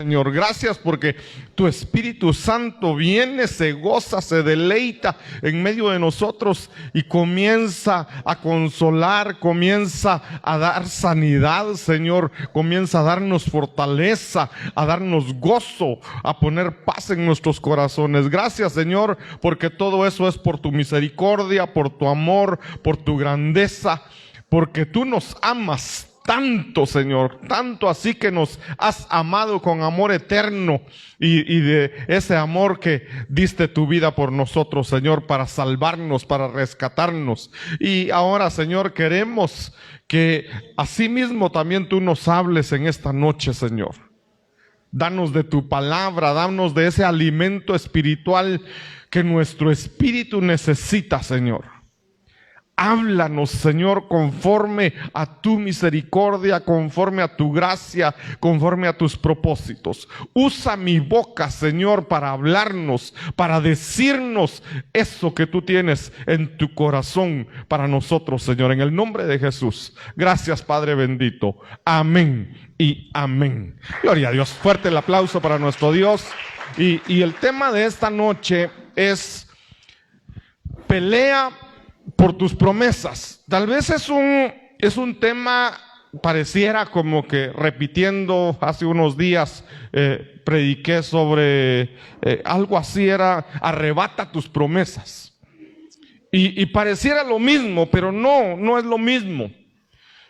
Señor, gracias porque tu Espíritu Santo viene, se goza, se deleita en medio de nosotros y comienza a consolar, comienza a dar sanidad, Señor, comienza a darnos fortaleza, a darnos gozo, a poner paz en nuestros corazones. Gracias, Señor, porque todo eso es por tu misericordia, por tu amor, por tu grandeza, porque tú nos amas tanto, Señor, tanto así que nos has amado con amor eterno y de ese amor que diste tu vida por nosotros, Señor, para salvarnos, para rescatarnos. Y ahora, Señor, queremos que asimismo también tú nos hables en esta noche, Señor. Danos de tu palabra, danos de ese alimento espiritual que nuestro espíritu necesita, Señor. Háblanos, Señor, conforme a tu misericordia, conforme a tu gracia, conforme a tus propósitos. Usa mi boca, Señor, para hablarnos, para decirnos eso que tú tienes en tu corazón para nosotros, Señor, en el nombre de Jesús. Gracias, Padre bendito. Amén y amén. Gloria a Dios. Fuerte el aplauso para nuestro Dios. Y el tema de esta noche es pelea por tus promesas. Tal vez es un tema, pareciera como que repitiendo. Hace unos días prediqué sobre algo así, era arrebata tus promesas. Y pareciera lo mismo, pero no es lo mismo.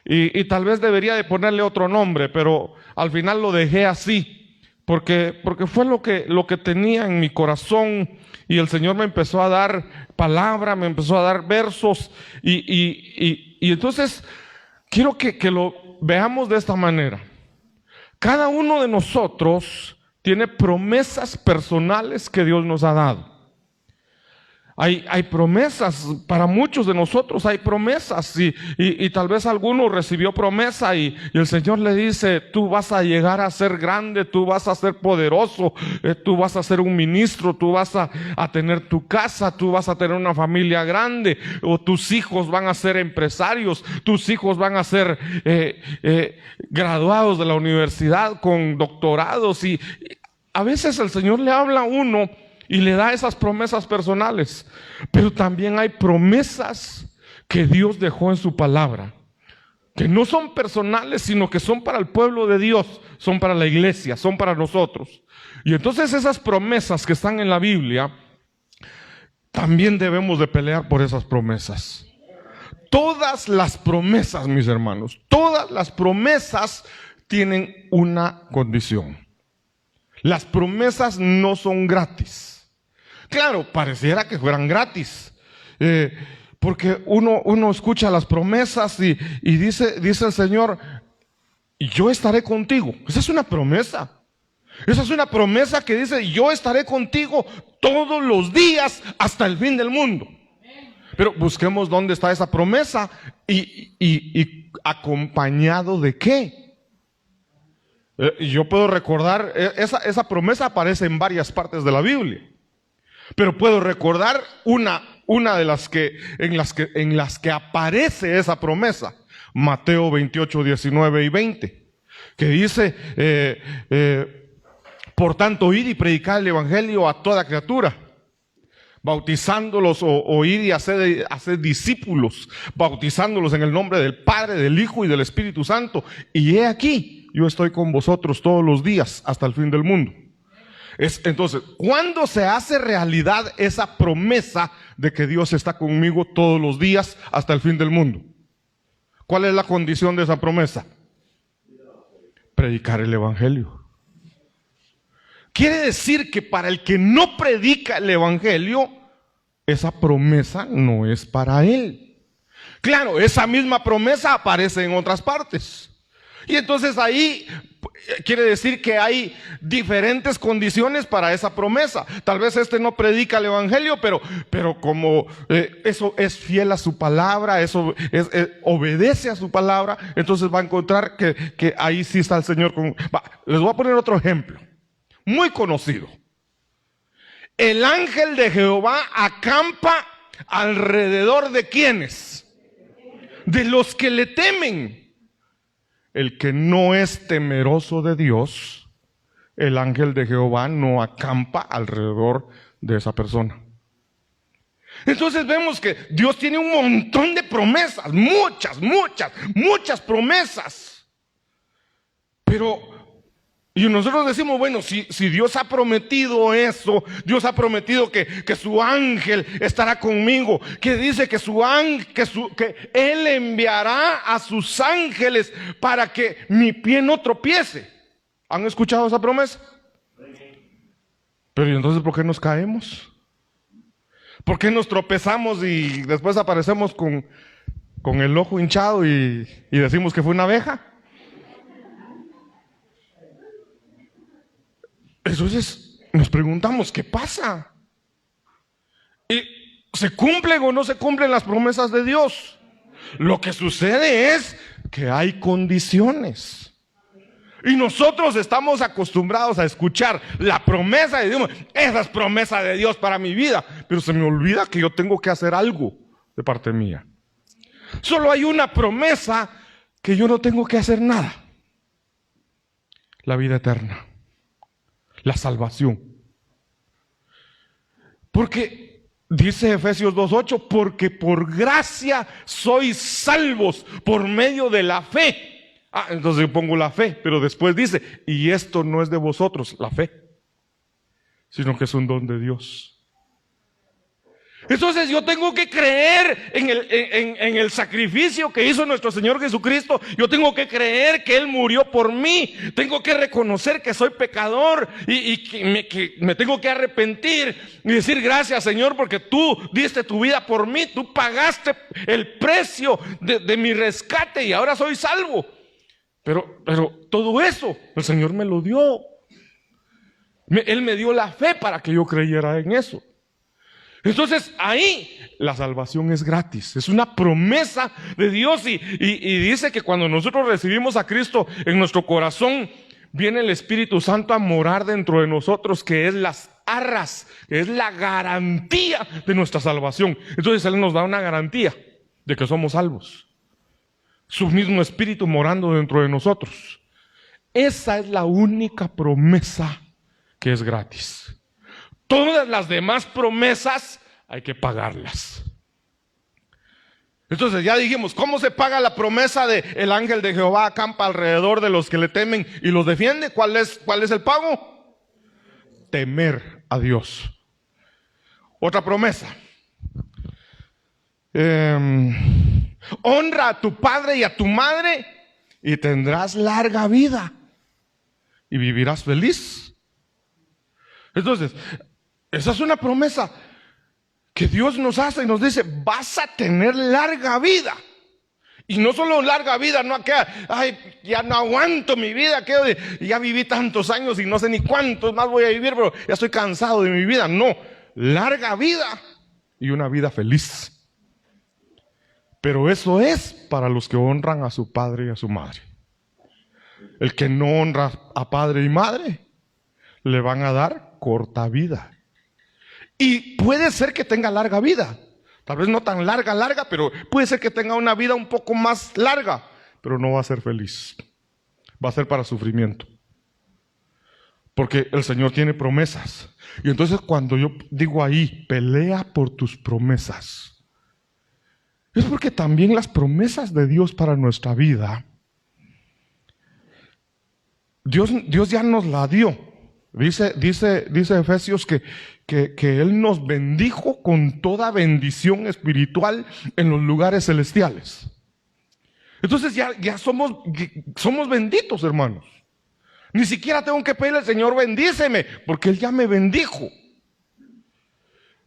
Y tal vez debería de ponerle otro nombre, pero al final lo dejé así, porque fue lo que tenía en mi corazón. Y el Señor me empezó a dar palabra, me empezó a dar versos. Y entonces quiero que lo veamos de esta manera. Cada uno de nosotros tiene promesas personales que Dios nos ha dado. Hay promesas, para muchos de nosotros hay promesas y tal vez alguno recibió promesa y el Señor le dice: tú vas a llegar a ser grande, tú vas a ser poderoso, tú vas a ser un ministro, tú vas a tener tu casa, tú vas a tener una familia grande, o tus hijos van a ser empresarios, tus hijos van a ser graduados de la universidad con doctorados. Y a veces el Señor le habla a uno y le da esas promesas personales, pero también hay promesas que Dios dejó en su palabra, que no son personales, sino que son para el pueblo de Dios, son para la iglesia, son para nosotros. Y entonces esas promesas que están en la Biblia, también debemos de pelear por esas promesas. Todas las promesas, mis hermanos, todas las promesas tienen una condición. Las promesas no son gratis. Claro, pareciera que fueran gratis, porque uno escucha las promesas y dice el Señor: yo estaré contigo. Esa es una promesa. Esa es una promesa que dice: yo estaré contigo todos los días hasta el fin del mundo. Pero busquemos dónde está esa promesa y acompañado de qué. Yo puedo recordar, esa promesa aparece en varias partes de la Biblia. Pero puedo recordar una de las que en las que aparece esa promesa. Mateo 28, 19 y 20. Que dice: por tanto, id y predicad el evangelio a toda criatura, bautizándolos o ir y hacer discípulos, bautizándolos en el nombre del Padre, del Hijo y del Espíritu Santo. Y he aquí, yo estoy con vosotros todos los días hasta el fin del mundo. Entonces, ¿cuándo se hace realidad esa promesa de que Dios está conmigo todos los días hasta el fin del mundo? ¿Cuál es la condición de esa promesa? Predicar el evangelio. Quiere decir que para el que no predica el evangelio, esa promesa no es para él. Claro, esa misma promesa aparece en otras partes. Y entonces ahí quiere decir que hay diferentes condiciones para esa promesa. Tal vez no predica el evangelio, pero como eso es fiel a su palabra, eso obedece a su palabra, entonces va a encontrar que ahí sí está el Señor. Les voy a poner otro ejemplo muy conocido. El ángel de Jehová acampa alrededor de ¿quiénes? De los que le temen. El que no es temeroso de Dios, el ángel de Jehová no acampa alrededor de esa persona. Entonces vemos que Dios tiene un montón de promesas, muchas promesas. Y nosotros decimos, bueno, si Dios ha prometido eso, Dios ha prometido que su ángel estará conmigo, que dice que que Él enviará a sus ángeles para que mi pie no tropiece. ¿Han escuchado esa promesa? Pero ¿y entonces por qué nos caemos? ¿Por qué nos tropezamos y después aparecemos con el ojo hinchado y decimos que fue una abeja? Entonces nos preguntamos, ¿qué pasa? ¿Y se cumplen o no se cumplen las promesas de Dios? Lo que sucede es que hay condiciones. Y nosotros estamos acostumbrados a escuchar la promesa de Dios. Esa es promesa de Dios para mi vida. Pero se me olvida que yo tengo que hacer algo de parte mía. Solo hay una promesa que yo no tengo que hacer nada. La vida eterna. La salvación. Porque dice Efesios 2:8, porque por gracia sois salvos por medio de la fe. Entonces yo pongo la fe, pero después dice, y esto no es de vosotros, la fe, sino que es un don de Dios. Entonces yo tengo que creer en el sacrificio que hizo nuestro Señor Jesucristo. Yo tengo que creer que Él murió por mí. Tengo que reconocer que soy pecador y que me tengo que arrepentir y decir gracias, Señor, porque tú diste tu vida por mí. Tú pagaste el precio de mi rescate y ahora soy salvo. Pero todo eso el Señor me lo dio. Él me dio la fe para que yo creyera en eso. Entonces ahí la salvación es gratis, es una promesa de Dios y dice que cuando nosotros recibimos a Cristo en nuestro corazón, viene el Espíritu Santo a morar dentro de nosotros, que es las arras, que es la garantía de nuestra salvación. Entonces Él nos da una garantía de que somos salvos, su mismo Espíritu morando dentro de nosotros. Esa es la única promesa que es gratis. Todas las demás promesas hay que pagarlas. Entonces ya dijimos, ¿cómo se paga la promesa de el ángel de Jehová acampa alrededor de los que le temen y los defiende? ¿Cuál es el pago? Temer a Dios. Otra promesa. Honra a tu padre y a tu madre y tendrás larga vida y vivirás feliz. Entonces, esa es una promesa que Dios nos hace y nos dice, vas a tener larga vida. Y no solo larga vida, no que, ya no aguanto mi vida, ya viví tantos años y no sé ni cuántos más voy a vivir, pero ya estoy cansado de mi vida. No, larga vida y una vida feliz. Pero eso es para los que honran a su padre y a su madre. El que no honra a padre y madre, le van a dar corta vida. Y puede ser que tenga larga vida. Tal vez no tan larga, pero puede ser que tenga una vida un poco más larga. Pero no va a ser feliz. Va a ser para sufrimiento. Porque el Señor tiene promesas. Y entonces cuando yo digo ahí, pelea por tus promesas, es porque también las promesas de Dios para nuestra vida, Dios ya nos la dio. Dice Efesios que Él nos bendijo con toda bendición espiritual en los lugares celestiales. Entonces ya somos benditos, hermanos. Ni siquiera tengo que pedirle al Señor, bendíceme, porque Él ya me bendijo.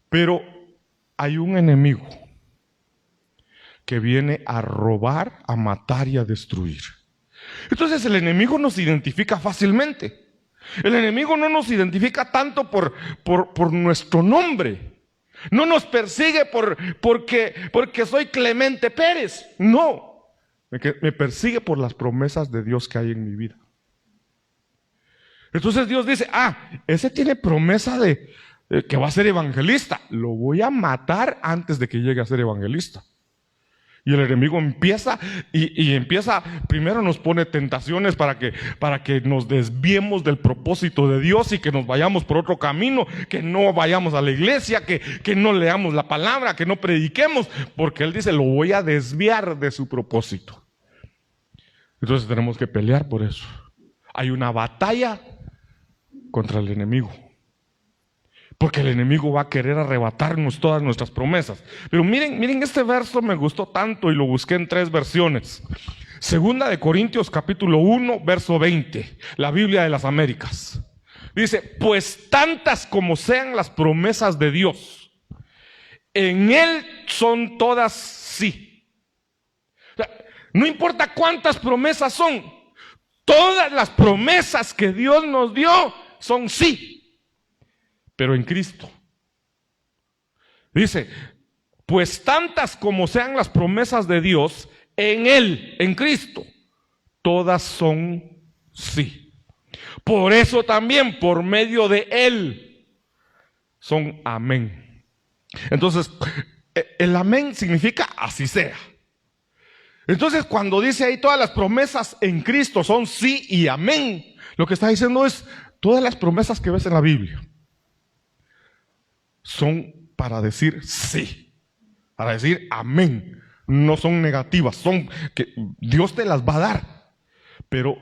Pero hay un enemigo que viene a robar, a matar y a destruir. Entonces el enemigo nos identifica fácilmente. El enemigo no nos identifica tanto por nuestro nombre. No nos persigue porque soy Clemente Pérez. No, me persigue por las promesas de Dios que hay en mi vida. Entonces Dios dice, ese tiene promesa de que va a ser evangelista. Lo voy a matar antes de que llegue a ser evangelista. Y el enemigo empieza y empieza, primero nos pone tentaciones para que nos desviemos del propósito de Dios y que nos vayamos por otro camino, que no vayamos a la iglesia, que no leamos la palabra, que no prediquemos, porque Él dice, lo voy a desviar de su propósito. Entonces tenemos que pelear por eso. Hay una batalla contra el enemigo. Porque el enemigo va a querer arrebatarnos todas nuestras promesas. Pero miren, este verso me gustó tanto y lo busqué en 3 versiones. Segunda de Corintios capítulo 1, verso 20. La Biblia de las Américas. Dice, pues tantas como sean las promesas de Dios, en Él son todas sí. O sea, no importa cuántas promesas son, todas las promesas que Dios nos dio son sí. Pero en Cristo. Dice, pues tantas como sean las promesas de Dios, en Él, en Cristo, todas son sí. Por eso también, por medio de Él, son amén. Entonces, el amén significa así sea. Entonces, cuando dice ahí todas las promesas en Cristo son sí y amén, lo que está diciendo es, todas las promesas que ves en la Biblia son para decir sí, para decir amén. No son negativas, son que Dios te las va a dar. Pero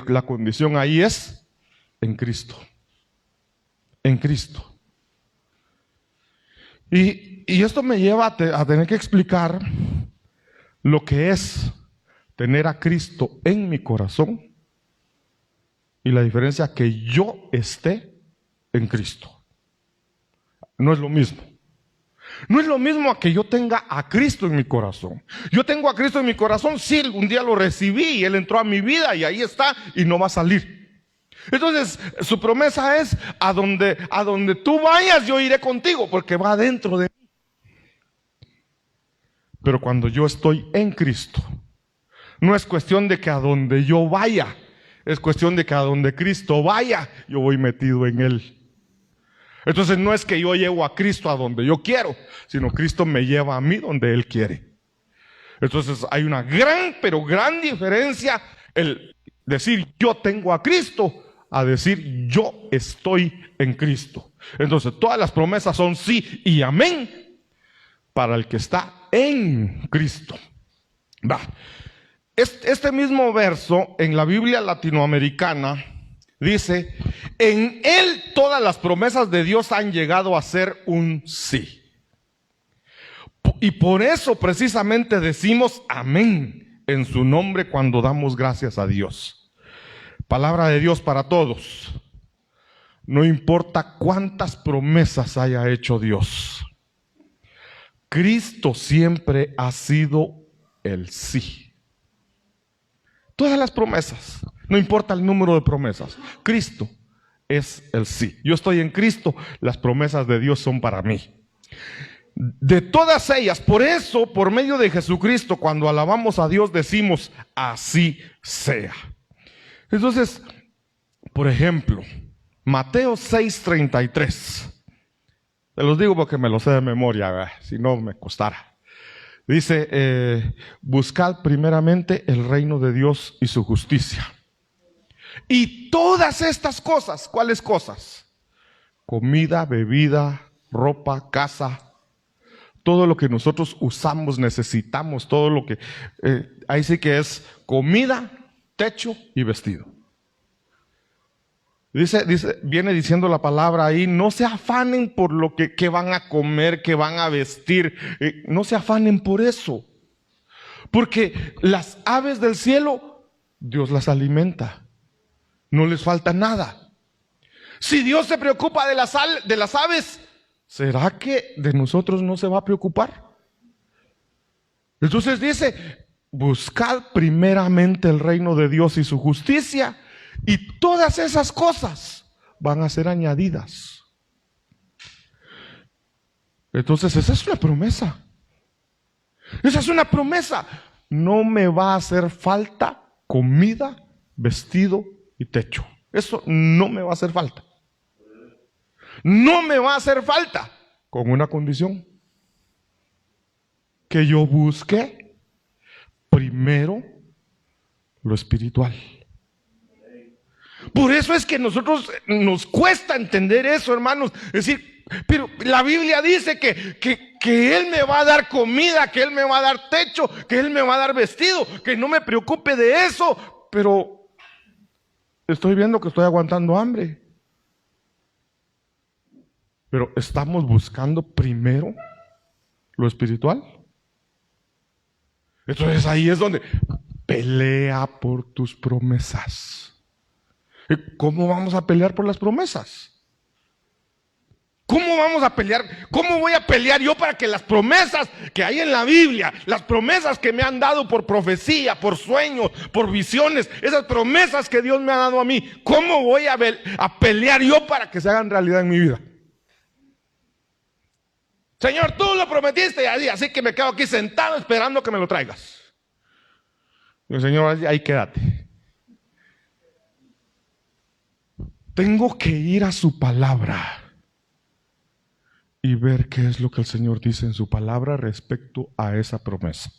la condición ahí es en Cristo. En Cristo. Y esto me lleva a tener que explicar lo que es tener a Cristo en mi corazón y la diferencia que yo esté en Cristo. No es lo mismo. No es lo mismo a que yo tenga a Cristo en mi corazón. Yo tengo a Cristo en mi corazón, sí, un día lo recibí y Él entró a mi vida y ahí está y no va a salir. Entonces, su promesa es, a donde tú vayas yo iré contigo, porque va dentro de mí. Pero cuando yo estoy en Cristo, no es cuestión de que a donde yo vaya, es cuestión de que a donde Cristo vaya, yo voy metido en Él. Entonces no es que yo llevo a Cristo a donde yo quiero, sino Cristo me lleva a mí donde Él quiere. Entonces hay una gran, pero gran diferencia el decir yo tengo a Cristo a decir yo estoy en Cristo. Entonces todas las promesas son sí y amén para el que está en Cristo. Va. Este mismo verso en la Biblia latinoamericana dice, en Él todas las promesas de Dios han llegado a ser un sí. Y por eso precisamente decimos amén en su nombre cuando damos gracias a Dios. Palabra de Dios para todos. No importa cuántas promesas haya hecho Dios, Cristo siempre ha sido el sí. Todas las promesas. No importa el número de promesas. Cristo es el sí. Yo estoy en Cristo, las promesas de Dios son para mí. De todas ellas, por eso, por medio de Jesucristo, cuando alabamos a Dios, decimos, así sea. Entonces, por ejemplo, Mateo 6:33. Te los digo porque me lo sé de memoria, si no me costara. Dice, buscad primeramente el reino de Dios y su justicia. Y todas estas cosas, ¿cuáles cosas? Comida, bebida, ropa, casa, todo lo que nosotros usamos, necesitamos, todo lo que, ahí sí que es comida, techo y vestido. Viene diciendo la palabra ahí, no se afanen por lo que van a comer, que van a vestir, no se afanen por eso. Porque las aves del cielo, Dios las alimenta. No les falta nada. Si Dios se preocupa de las aves, ¿será que de nosotros no se va a preocupar? Entonces dice, buscad primeramente el reino de Dios y su justicia, y todas esas cosas van a ser añadidas. Entonces esa es una promesa. Esa es una promesa. No me va a hacer falta comida, vestido y techo. Eso no me va a hacer falta. No me va a hacer falta, con una condición: que yo busque primero lo espiritual. Por eso es que nosotros nos cuesta entender eso, hermanos. Es decir, pero la Biblia dice que Él me va a dar comida, que Él me va a dar techo, que Él me va a dar vestido, que no me preocupe de eso. Pero estoy viendo que estoy aguantando hambre. Pero ¿estamos buscando primero lo espiritual? Entonces ahí es donde pelea por tus promesas. ¿Cómo vamos a pelear por las promesas? ¿Cómo vamos a pelear? ¿Cómo voy a pelear yo para que las promesas que hay en la Biblia, las promesas que me han dado por profecía, por sueños, por visiones, esas promesas que Dios me ha dado a mí, ¿cómo voy a pelear yo para que se hagan realidad en mi vida? Señor, tú lo prometiste, así que me quedo aquí sentado esperando que me lo traigas. Y el Señor, ahí quédate. Tengo que ir a su palabra y ver qué es lo que el Señor dice en su palabra respecto a esa promesa.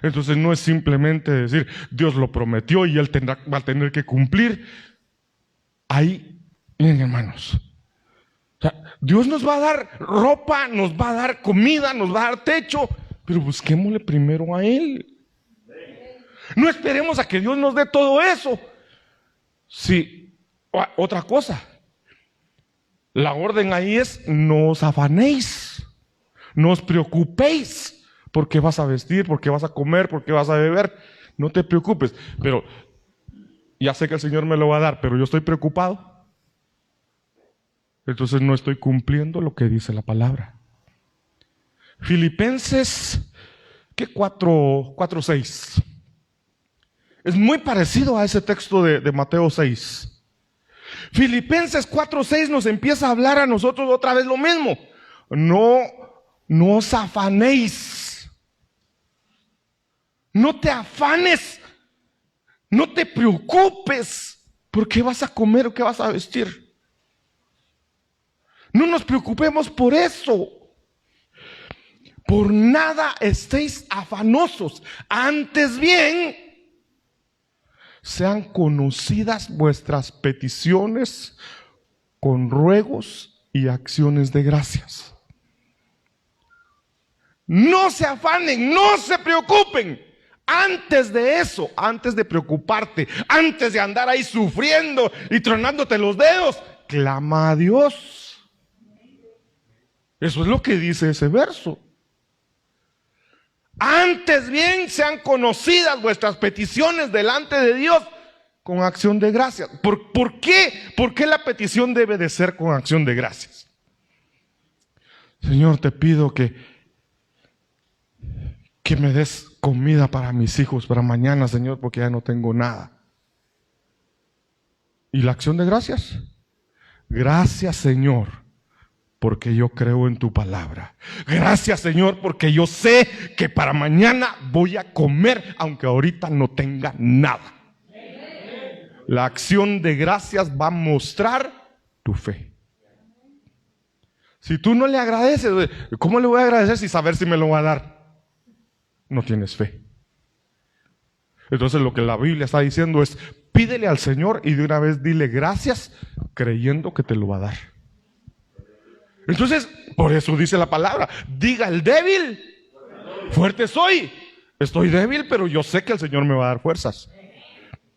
Entonces no es simplemente decir, Dios lo prometió y Él va a tener que cumplir. Ahí, miren hermanos, o sea, Dios nos va a dar ropa, nos va a dar comida, nos va a dar techo, pero busquémosle primero a Él. No esperemos a que Dios nos dé todo eso. Sí. Otra cosa, la orden ahí es: no os afanéis, no os preocupéis, porque vas a vestir, porque vas a comer, porque vas a beber. No te preocupes, pero ya sé que el Señor me lo va a dar, pero yo estoy preocupado. Entonces no estoy cumpliendo lo que dice la palabra. Filipenses 4:6. Es muy parecido a ese texto de Mateo 6. Filipenses 4:6 nos empieza a hablar a nosotros otra vez lo mismo. No os afanéis. No te afanes. No te preocupes por qué vas a comer o qué vas a vestir. No nos preocupemos por eso. Por nada estéis afanosos. Antes bien, sean conocidas vuestras peticiones con ruegos y acciones de gracias. No se afanen, no se preocupen. Antes de eso, antes de preocuparte, antes de andar ahí sufriendo y tronándote los dedos, clama a Dios. Eso es lo que dice ese verso. Antes bien sean conocidas vuestras peticiones delante de Dios con acción de gracias. ¿Por qué? ¿Por qué la petición debe de ser con acción de gracias? Señor, te pido que me des comida para mis hijos para mañana, Señor, porque ya no tengo nada. ¿Y la acción de gracias? Gracias, Señor, porque yo creo en tu palabra. Gracias, Señor, porque yo sé que para mañana voy a comer, aunque ahorita no tenga nada. La acción de gracias va a mostrar tu fe. Si tú no le agradeces, ¿cómo le voy a agradecer sin saber si me lo va a dar? No tienes fe. Entonces lo que la Biblia está diciendo es: pídele al Señor y de una vez dile gracias, creyendo que te lo va a dar. Entonces, por eso dice la palabra: diga el débil, fuerte soy. Estoy débil, pero yo sé que el Señor me va a dar fuerzas.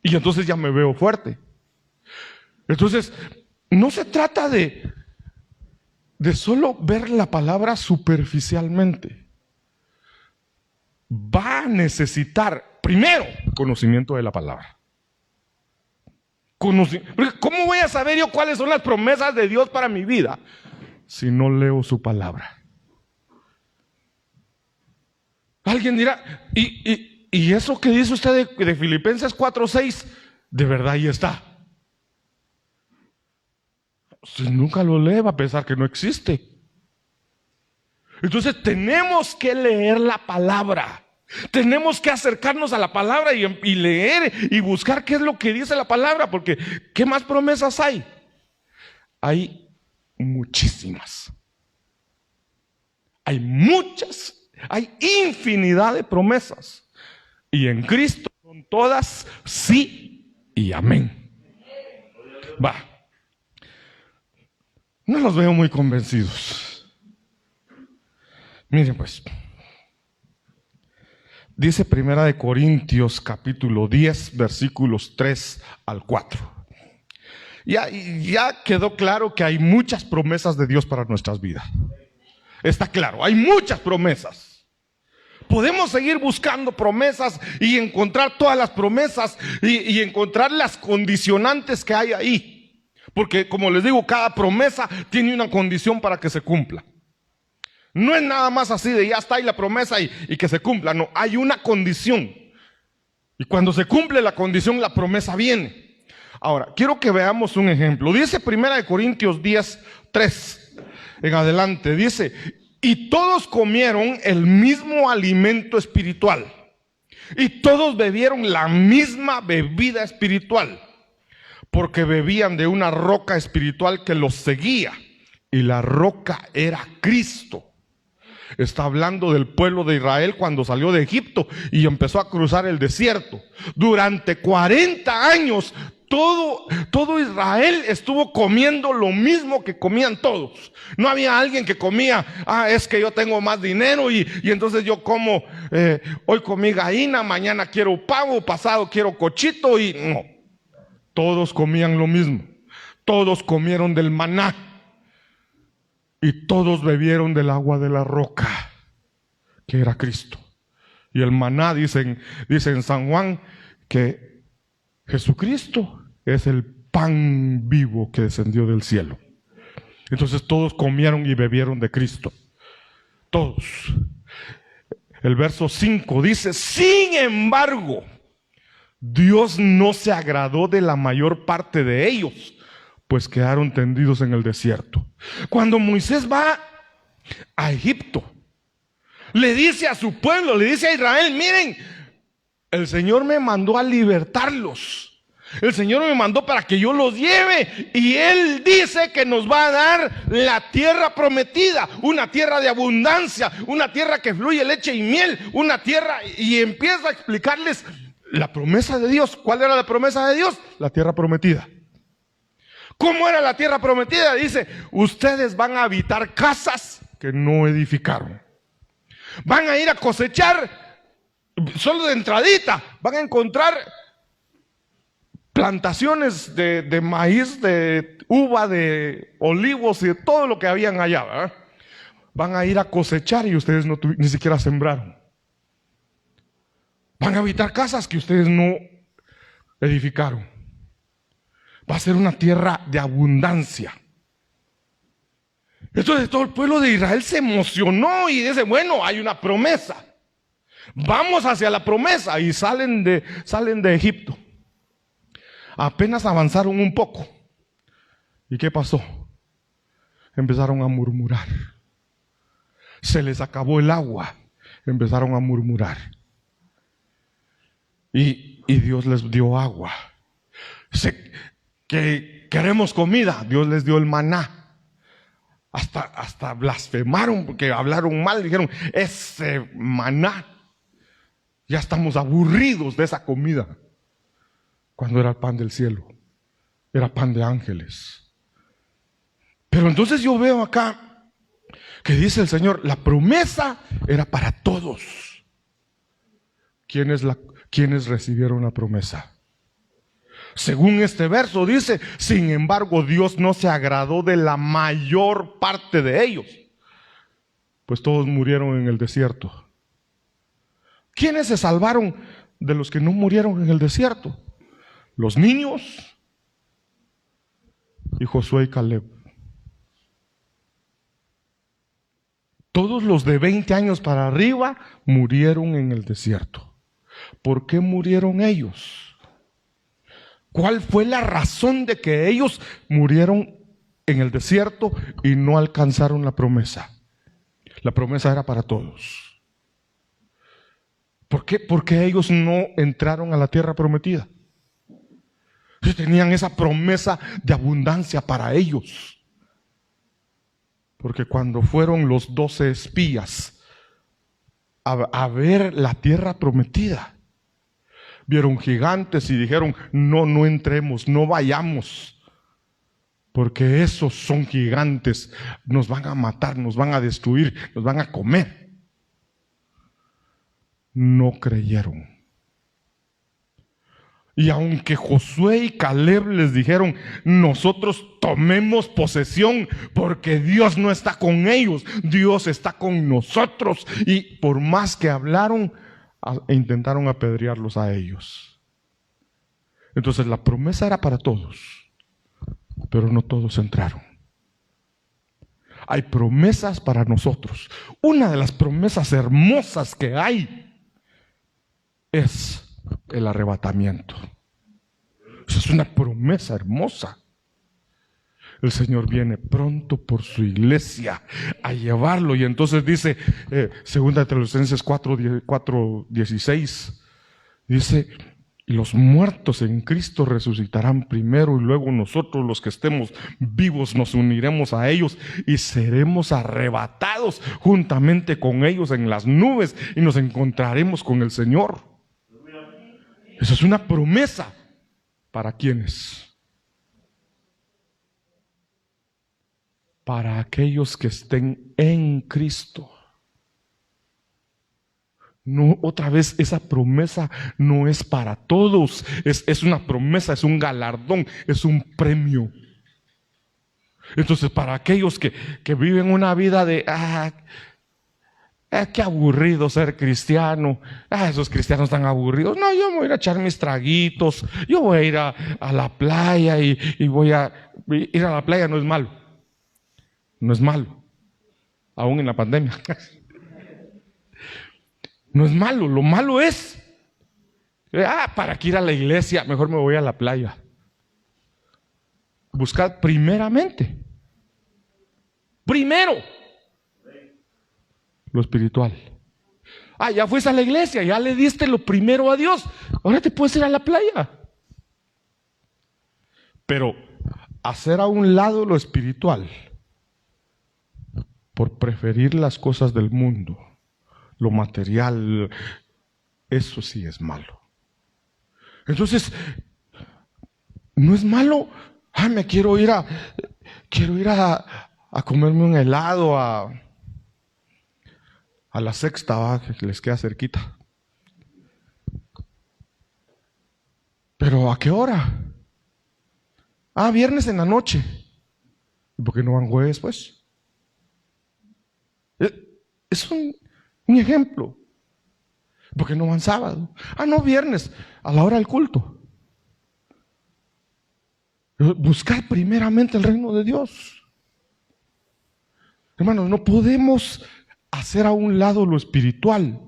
Y entonces ya me veo fuerte. Entonces, no se trata de solo ver la palabra superficialmente. Va a necesitar primero conocimiento de la palabra. ¿Cómo voy a saber yo cuáles son las promesas de Dios para mi vida si no leo su palabra? Alguien dirá, ¿y eso que dice usted de Filipenses 4:6? De verdad ahí está. Si nunca lo lee, va a pensar que no existe. Entonces tenemos que leer la palabra. Tenemos que acercarnos a la palabra y leer y buscar qué es lo que dice la palabra, porque ¿qué más promesas hay? Hay muchísimas. Hay muchas Hay infinidad de promesas. Y en Cristo son todas sí y amén. Va. No los veo muy convencidos. Miren pues. Dice 1 Corintios capítulo 10, versículos 3 al 4. Ya quedó claro que hay muchas promesas de Dios para nuestras vidas. Está claro, hay muchas promesas. Podemos seguir buscando promesas y encontrar todas las promesas y encontrar las condicionantes que hay ahí. Porque como les digo, cada promesa tiene una condición para que se cumpla. No es nada más así de ya está ahí la promesa y que se cumpla. No, hay una condición. Y cuando se cumple la condición, la promesa viene. Ahora, quiero que veamos un ejemplo. Dice 1 Corintios 10, 3 en adelante. Dice, y todos comieron el mismo alimento espiritual. Y todos bebieron la misma bebida espiritual. Porque bebían de una roca espiritual que los seguía. Y la roca era Cristo. Está hablando del pueblo de Israel cuando salió de Egipto y empezó a cruzar el desierto. Durante 40 años todo Israel estuvo comiendo lo mismo que comían todos. No había alguien que comía, es que yo tengo más dinero y entonces yo como, hoy comí gallina, mañana quiero pavo, pasado quiero cochito y no. Todos comían lo mismo. Todos comieron del maná. Y todos bebieron del agua de la roca, que era Cristo. Y el maná, dice en San Juan, que Jesucristo es el pan vivo que descendió del cielo. Entonces todos comieron y bebieron de Cristo. Todos. El verso 5 dice, sin embargo, Dios no se agradó de la mayor parte de ellos, pues quedaron tendidos en el desierto. Cuando Moisés va a Egipto, le dice a su pueblo, le dice a Israel, miren, el Señor me mandó a libertarlos. El Señor me mandó para que yo los lleve. Y Él dice que nos va a dar la tierra prometida, una tierra de abundancia, una tierra que fluye leche y miel, una tierra, y empieza a explicarles la promesa de Dios. ¿Cuál era la promesa de Dios? La tierra prometida. ¿Cómo era la tierra prometida? Dice, ustedes van a habitar casas que no edificaron. Van a ir a cosechar, solo de entradita, van a encontrar plantaciones de maíz, de uva, de olivos y de todo lo que habían allá, ¿verdad? Van a ir a cosechar y ustedes ni siquiera sembraron. Van a habitar casas que ustedes no edificaron. Va a ser una tierra de abundancia. Entonces todo el pueblo de Israel se emocionó y dice, bueno, hay una promesa. Vamos hacia la promesa. Y salen de Egipto. Apenas avanzaron un poco. ¿Y qué pasó? Empezaron a murmurar. Se les acabó el agua. Empezaron a murmurar. Y Dios les dio agua. Que queremos comida, Dios les dio el maná. Hasta blasfemaron porque hablaron mal, dijeron, ese maná, ya estamos aburridos de esa comida. Cuando era el pan del cielo, era pan de ángeles. Pero entonces yo veo acá que dice el Señor, la promesa era para todos. ¿Quiénes recibieron la promesa? Según este verso dice, sin embargo, Dios no se agradó de la mayor parte de ellos, pues todos murieron en el desierto. ¿Quiénes se salvaron de los que no murieron en el desierto? Los niños y Josué y Caleb. Todos los de 20 años para arriba murieron en el desierto. ¿Por qué murieron ellos? ¿Cuál fue la razón de que ellos murieron en el desierto y no alcanzaron la promesa? La promesa era para todos. ¿Por qué? Porque ellos no entraron a la tierra prometida. Ellos tenían esa promesa de abundancia para ellos. Porque cuando fueron los 12 espías a ver la tierra prometida. Vieron gigantes y dijeron, no entremos, no vayamos, porque esos son gigantes, nos van a matar, nos van a destruir, nos van a comer. No creyeron. Y aunque Josué y Caleb les dijeron, nosotros tomemos posesión porque Dios no está con ellos, Dios está con nosotros. Y por más que hablaron, intentaron apedrearlos a ellos. Entonces la promesa era para todos, pero no todos entraron. Hay promesas para nosotros. Una de las promesas hermosas que hay es el arrebatamiento. Esa es una promesa hermosa. El Señor viene pronto por su iglesia a llevarlo. Y entonces dice, segunda de Tesalonicenses 4:16, dice, y los muertos en Cristo resucitarán primero, y luego nosotros los que estemos vivos nos uniremos a ellos y seremos arrebatados juntamente con ellos en las nubes y nos encontraremos con el Señor. Esa es una promesa. ¿Para quiénes? Para aquellos que estén en Cristo. No, otra vez, esa promesa no es para todos. Es una promesa, es un galardón, es un premio. Entonces, para aquellos que viven una vida de qué aburrido ser cristiano. Esos cristianos tan aburridos. No, yo voy a ir a echar mis traguitos. Yo voy a ir a la playa y voy a ir a la playa. No es malo. No es malo. Aún en la pandemia. No es malo. Lo malo es, ¿para qué ir a la iglesia? Mejor me voy a la playa. Buscad primeramente. Primero. Lo espiritual. Ya fuiste a la iglesia, ya le diste lo primero a Dios. Ahora te puedes ir a la playa. Pero hacer a un lado lo espiritual por preferir las cosas del mundo, lo material, eso sí es malo. Entonces, no es malo. Me quiero ir a comerme un helado a la Sexta, que les queda cerquita. ¿Pero a qué hora? Viernes en la noche. ¿Y por qué no van jueves, pues? Es un ejemplo. ¿Por qué no van sábado? No, viernes, a la hora del culto. Buscar primeramente el reino de Dios. Hermanos, no podemos hacer a un lado lo espiritual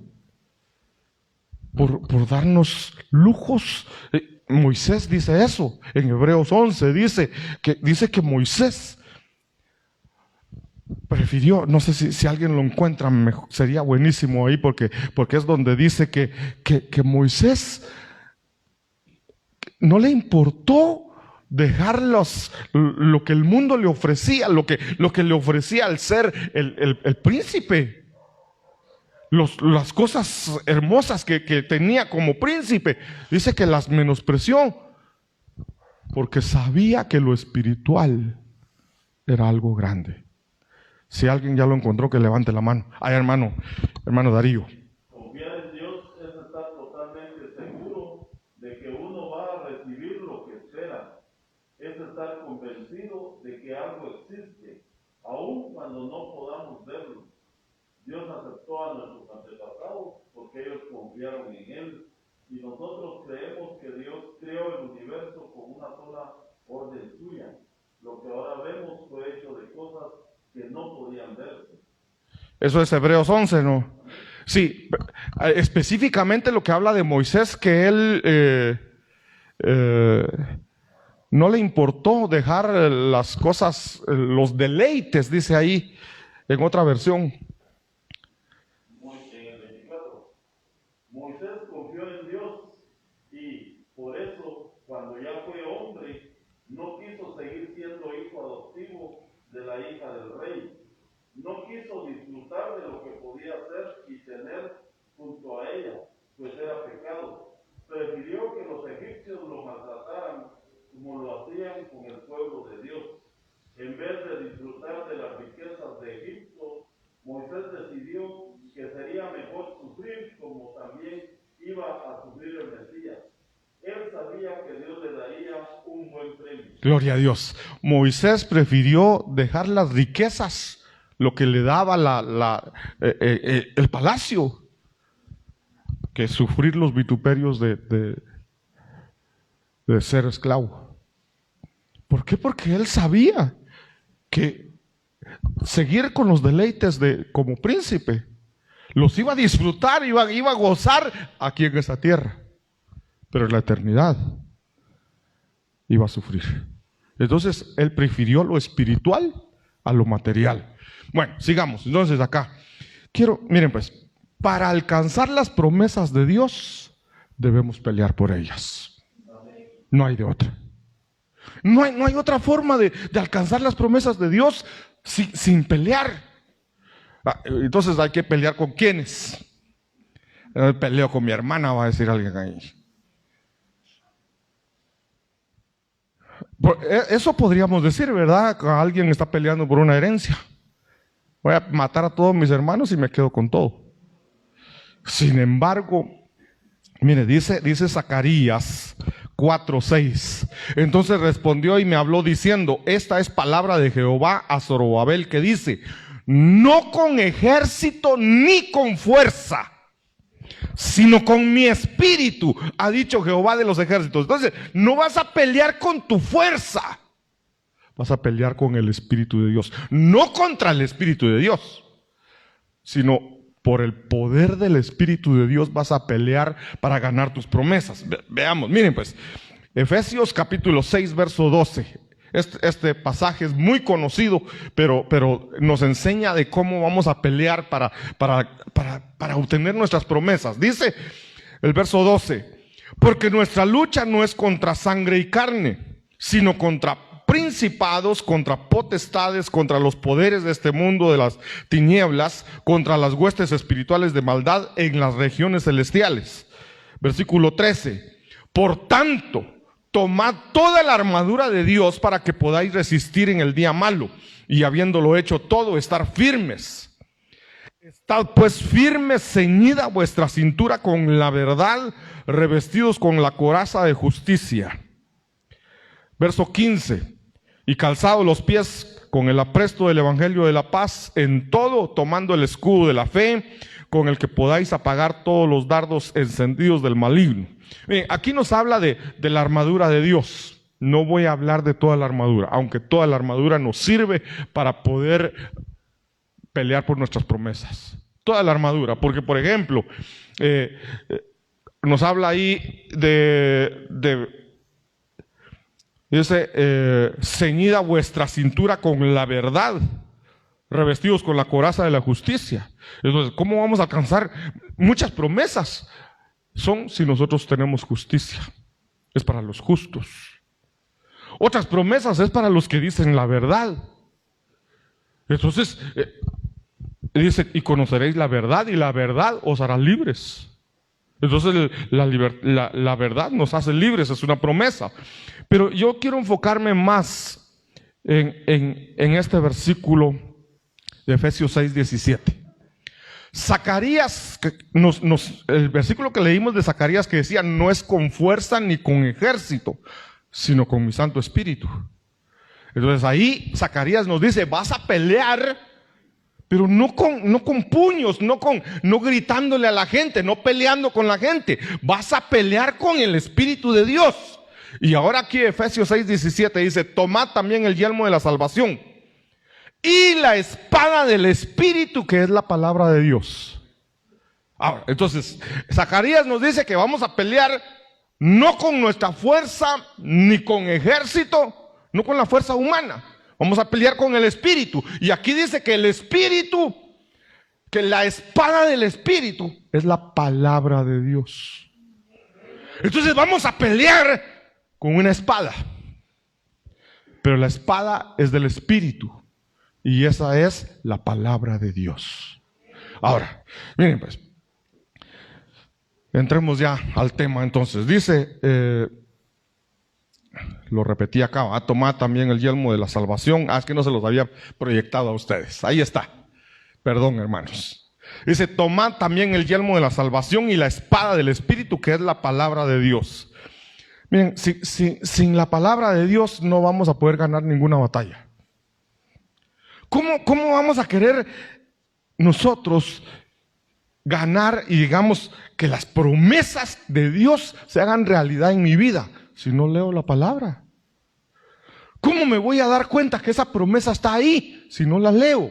por darnos lujos. Moisés dice eso en Hebreos 11, dice que Moisés prefirió, no sé si alguien lo encuentra, sería buenísimo ahí porque es donde dice que Moisés no le importó dejar lo que el mundo le ofrecía, lo que le ofrecía al ser el príncipe. Las cosas hermosas que tenía como príncipe, dice que las menospreció porque sabía que lo espiritual era algo grande. Si alguien ya lo encontró, que levante la mano. Hermano Darío. Confiar en Dios es estar totalmente seguro de que uno va a recibir lo que espera. Es estar convencido de que algo existe, aun cuando no podamos verlo. Dios aceptó a nuestros antepasados porque ellos confiaron en Él, y nosotros creemos que Dios creó el universo con una sola orden suya. Lo que ahora vemos fue hecho de cosas que no podían verse. Eso es Hebreos 11, ¿no? Sí, específicamente lo que habla de Moisés, que él no le importó dejar las cosas, los deleites, dice ahí en otra versión. En el 24, Moisés confió en Dios y por eso, cuando ya fue hombre, no quiso seguir siendo hijo adoptivo de la hija del rey. No quiso disfrutar de lo que podía hacer y tener junto a ella, pues era pecado. Prefirió que los egipcios lo maltrataran como lo hacían con el pueblo de Dios. En vez de disfrutar de las riquezas de Egipto, Moisés decidió que sería mejor sufrir como también iba a sufrir el Mesías. Él sabía que Dios le daría un buen premio. Gloria a Dios. Moisés prefirió dejar las riquezas, lo que le daba el palacio, que sufrir los vituperios de ser esclavo. ¿Por qué? Porque él sabía que seguir con los deleites como príncipe los iba a disfrutar, iba a gozar aquí en esta tierra, pero en la eternidad iba a sufrir. Entonces él prefirió lo espiritual a lo material. Bueno, sigamos. Entonces acá miren pues, para alcanzar las promesas de Dios debemos pelear por ellas. No hay de otra. No hay otra forma de alcanzar las promesas de Dios sin pelear. Entonces hay que pelear con quiénes. Peleo con mi hermana, va a decir alguien ahí. Eso podríamos decir, ¿verdad? Que alguien está peleando por una herencia. Voy a matar a todos mis hermanos y me quedo con todo. Sin embargo, mire, dice Zacarías 4:6. Entonces respondió y me habló diciendo: esta es palabra de Jehová a Zorobabel, que dice: no con ejército ni con fuerza, sino con mi espíritu, ha dicho Jehová de los ejércitos. Entonces, no vas a pelear con tu fuerza, vas a pelear con el Espíritu de Dios. No contra el Espíritu de Dios, sino por el poder del Espíritu de Dios vas a pelear para ganar tus promesas. Veamos, miren pues, Efesios capítulo 6, verso 12. Este pasaje es muy conocido, pero nos enseña de cómo vamos a pelear para obtener nuestras promesas. Dice el verso 12: porque nuestra lucha no es contra sangre y carne, sino contra principados, contra potestades, contra los poderes de este mundo de las tinieblas, contra las huestes espirituales de maldad en las regiones celestiales. Versículo 13: por tanto, tomad toda la armadura de Dios para que podáis resistir en el día malo, y habiéndolo hecho todo, estar firmes. Estad pues firmes, ceñida vuestra cintura con la verdad, revestidos con la coraza de justicia. Verso 15: y calzados los pies con el apresto del evangelio de la paz, en todo tomando el escudo de la fe, con el que podáis apagar todos los dardos encendidos del maligno. Miren, aquí nos habla de la armadura de Dios. No voy a hablar de toda la armadura, aunque toda la armadura nos sirve para poder pelear por nuestras promesas. Toda la armadura, porque por ejemplo, nos habla ahí dice, ceñida vuestra cintura con la verdad, revestidos con la coraza de la justicia. Entonces, ¿cómo vamos a alcanzar? Muchas promesas son si nosotros tenemos justicia. Es para los justos. Otras promesas es para los que dicen la verdad. Entonces, dice, y conoceréis la verdad, y la verdad os hará libres. Entonces la verdad nos hace libres, es una promesa. Pero yo quiero enfocarme más en este versículo de Efesios 6:17. Zacarías, el versículo que leímos de Zacarías que decía: no es con fuerza ni con ejército, sino con mi Santo Espíritu. Entonces ahí Zacarías nos dice: vas a pelear, pero no con puños, no gritándole a la gente, no peleando con la gente. Vas a pelear con el Espíritu de Dios. Y ahora aquí Efesios 6:17 dice: tomad también el yelmo de la salvación y la espada del Espíritu, que es la palabra de Dios. Ahora, entonces, Zacarías nos dice que vamos a pelear no con nuestra fuerza, ni con ejército, no con la fuerza humana. Vamos a pelear con el Espíritu. Y aquí dice que el Espíritu, que la espada del Espíritu es la palabra de Dios. Entonces vamos a pelear con una espada. Pero la espada es del Espíritu. Y esa es la palabra de Dios. Ahora, miren pues, Entremos ya al tema entonces. Dice, lo repetí acá, tomad también el yelmo de la salvación. Es que no se los había proyectado a ustedes. Ahí está. Perdón, hermanos. Dice, tomad también el yelmo de la salvación y la espada del Espíritu, que es la palabra de Dios. Miren, sin la palabra de Dios no vamos a poder ganar ninguna batalla. ¿Cómo vamos a querer nosotros ganar y digamos que las promesas de Dios se hagan realidad en mi vida si no leo la palabra? ¿Cómo me voy a dar cuenta que esa promesa está ahí si no la leo?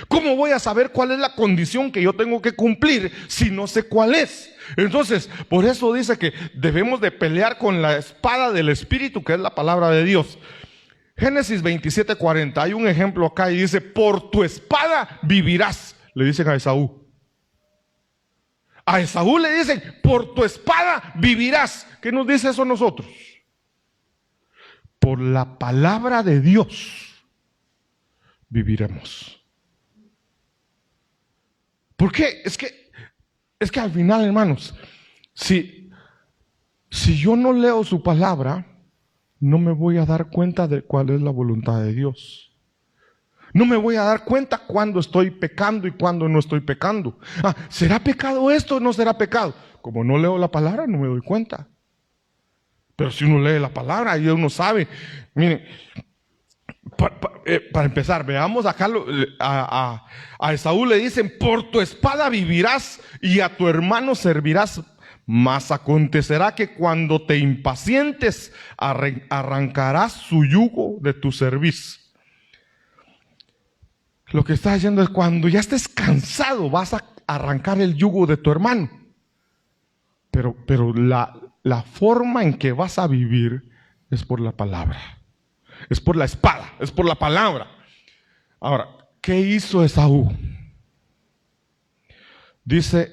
¿Cómo voy a saber cuál es la condición que yo tengo que cumplir si no sé cuál es? Entonces, por eso dice que debemos de pelear con la espada del Espíritu, que es la palabra de Dios. Génesis 27:40, hay un ejemplo acá y dice, por tu espada vivirás, le dicen a Esaú. A Esaú le dicen, por tu espada vivirás. ¿Qué nos dice eso a nosotros? Por la palabra de Dios viviremos. ¿Por qué? Es que al final, hermanos, si yo no leo su palabra, no me voy a dar cuenta de cuál es la voluntad de Dios. No me voy a dar cuenta cuándo estoy pecando y cuándo no estoy pecando. ¿Será pecado esto o no será pecado? Como no leo la palabra, no me doy cuenta. Pero si uno lee la palabra, y uno sabe. Miren, para empezar, veamos acá a Esaú le dicen, por tu espada vivirás y a tu hermano servirás. Mas acontecerá que cuando te impacientes, arrancarás su yugo de tu cerviz. Lo que está diciendo es, cuando ya estés cansado, vas a arrancar el yugo de tu hermano. Pero la forma en que vas a vivir es por la palabra. Es por la espada, es por la palabra. Ahora, ¿qué hizo Esaú? Dice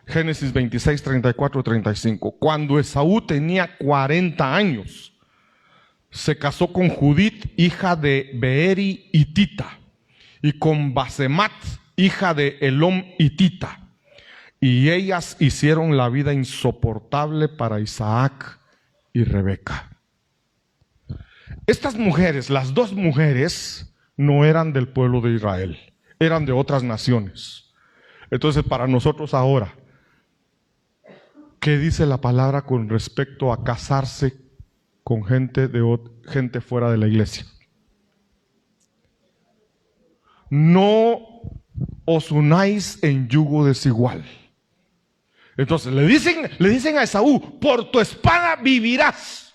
Génesis 26, 34, 35. Cuando Esaú tenía 40 años, se casó con Judith, hija de Beeri hitita, y con Basemat, hija de Elom hitita. Y ellas hicieron la vida insoportable para Isaac y Rebeca. Estas mujeres, las dos mujeres, no eran del pueblo de Israel, eran de otras naciones. Entonces, para nosotros ahora, ¿qué dice la palabra con respecto a casarse con gente fuera de la iglesia? No os unáis en yugo desigual. Entonces le dicen a Esaú, por tu espada vivirás.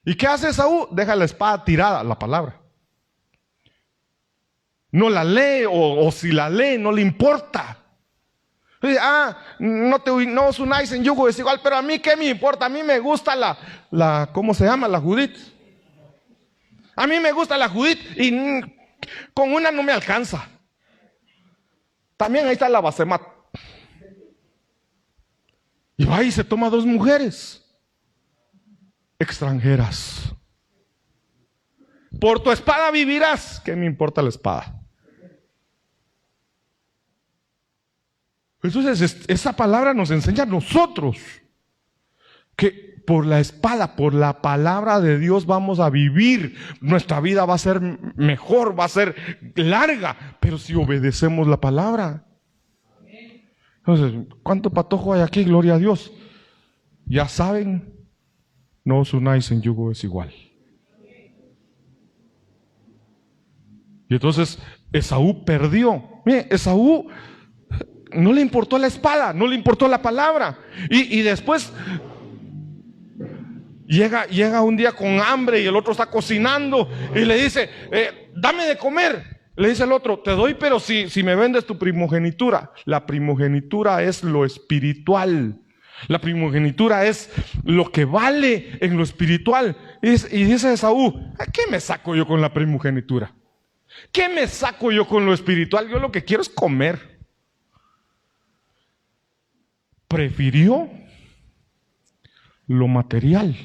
¿Y qué hace Esaú? Deja la espada tirada, la palabra. No la lee, o si la lee no le importa. No os unáis en yugo desigual, pero a mí qué me importa, a mí me gusta ¿cómo se llama? La Judith. A mí me gusta la Judith y con una no me alcanza. También ahí está la Basemat. Y va y se toma dos mujeres extranjeras. Por tu espada vivirás. ¿Qué me importa la espada? Entonces, esa palabra nos enseña a nosotros que por la espada, por la palabra de Dios vamos a vivir. Nuestra vida va a ser mejor, va a ser larga, pero si obedecemos la palabra. Entonces, ¿cuánto patojo hay aquí? Gloria a Dios. Ya saben, no os unáis en yugo desigual. Y entonces Esaú perdió. Mire, Esaú no le importó la espada, no le importó la palabra. Y después llega un día con hambre y el otro está cocinando y le dice, dame de comer. Le dice el otro, te doy, pero si me vendes tu primogenitura. La primogenitura es lo espiritual. La primogenitura es lo que vale en lo espiritual. Y dice Esaú, ¿a qué me saco yo con la primogenitura? ¿Qué me saco yo con lo espiritual? Yo lo que quiero es comer. Prefirió lo material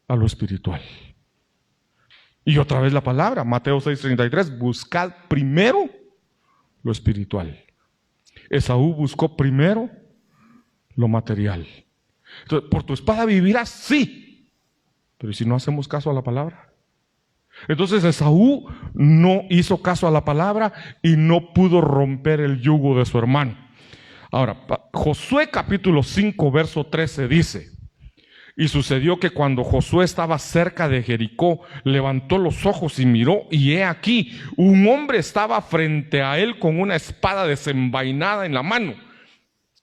a lo espiritual. Y otra vez la palabra, Mateo 6:33, buscad primero lo espiritual. Esaú buscó primero lo material. Entonces, ¿por tu espada vivirás? Sí. Pero ¿y si no hacemos caso a la palabra? Entonces Esaú no hizo caso a la palabra y no pudo romper el yugo de su hermano. Ahora, Josué capítulo 5 verso 13 dice: y sucedió que cuando Josué estaba cerca de Jericó, levantó los ojos y miró, y he aquí, un hombre estaba frente a él con una espada desenvainada en la mano.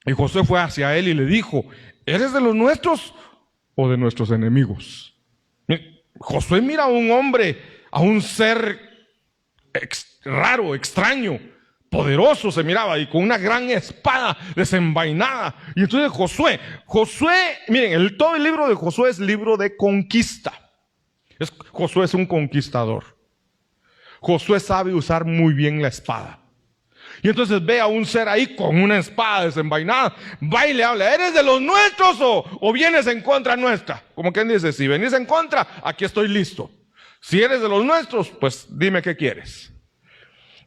Y Josué fue hacia él y le dijo: ¿eres de los nuestros o de nuestros enemigos? Josué mira a un hombre, a un ser raro, extraño, poderoso se miraba, y con una gran espada desenvainada. Y entonces Josué, miren, todo el libro de Josué es libro de conquista. Josué es un conquistador. Josué sabe usar muy bien la espada. Y entonces ve a un ser ahí con una espada desenvainada, va y le habla: ¿eres de los nuestros o vienes en contra nuestra? Como quien dice, si venís en contra, aquí estoy listo. Si eres de los nuestros, pues dime qué quieres.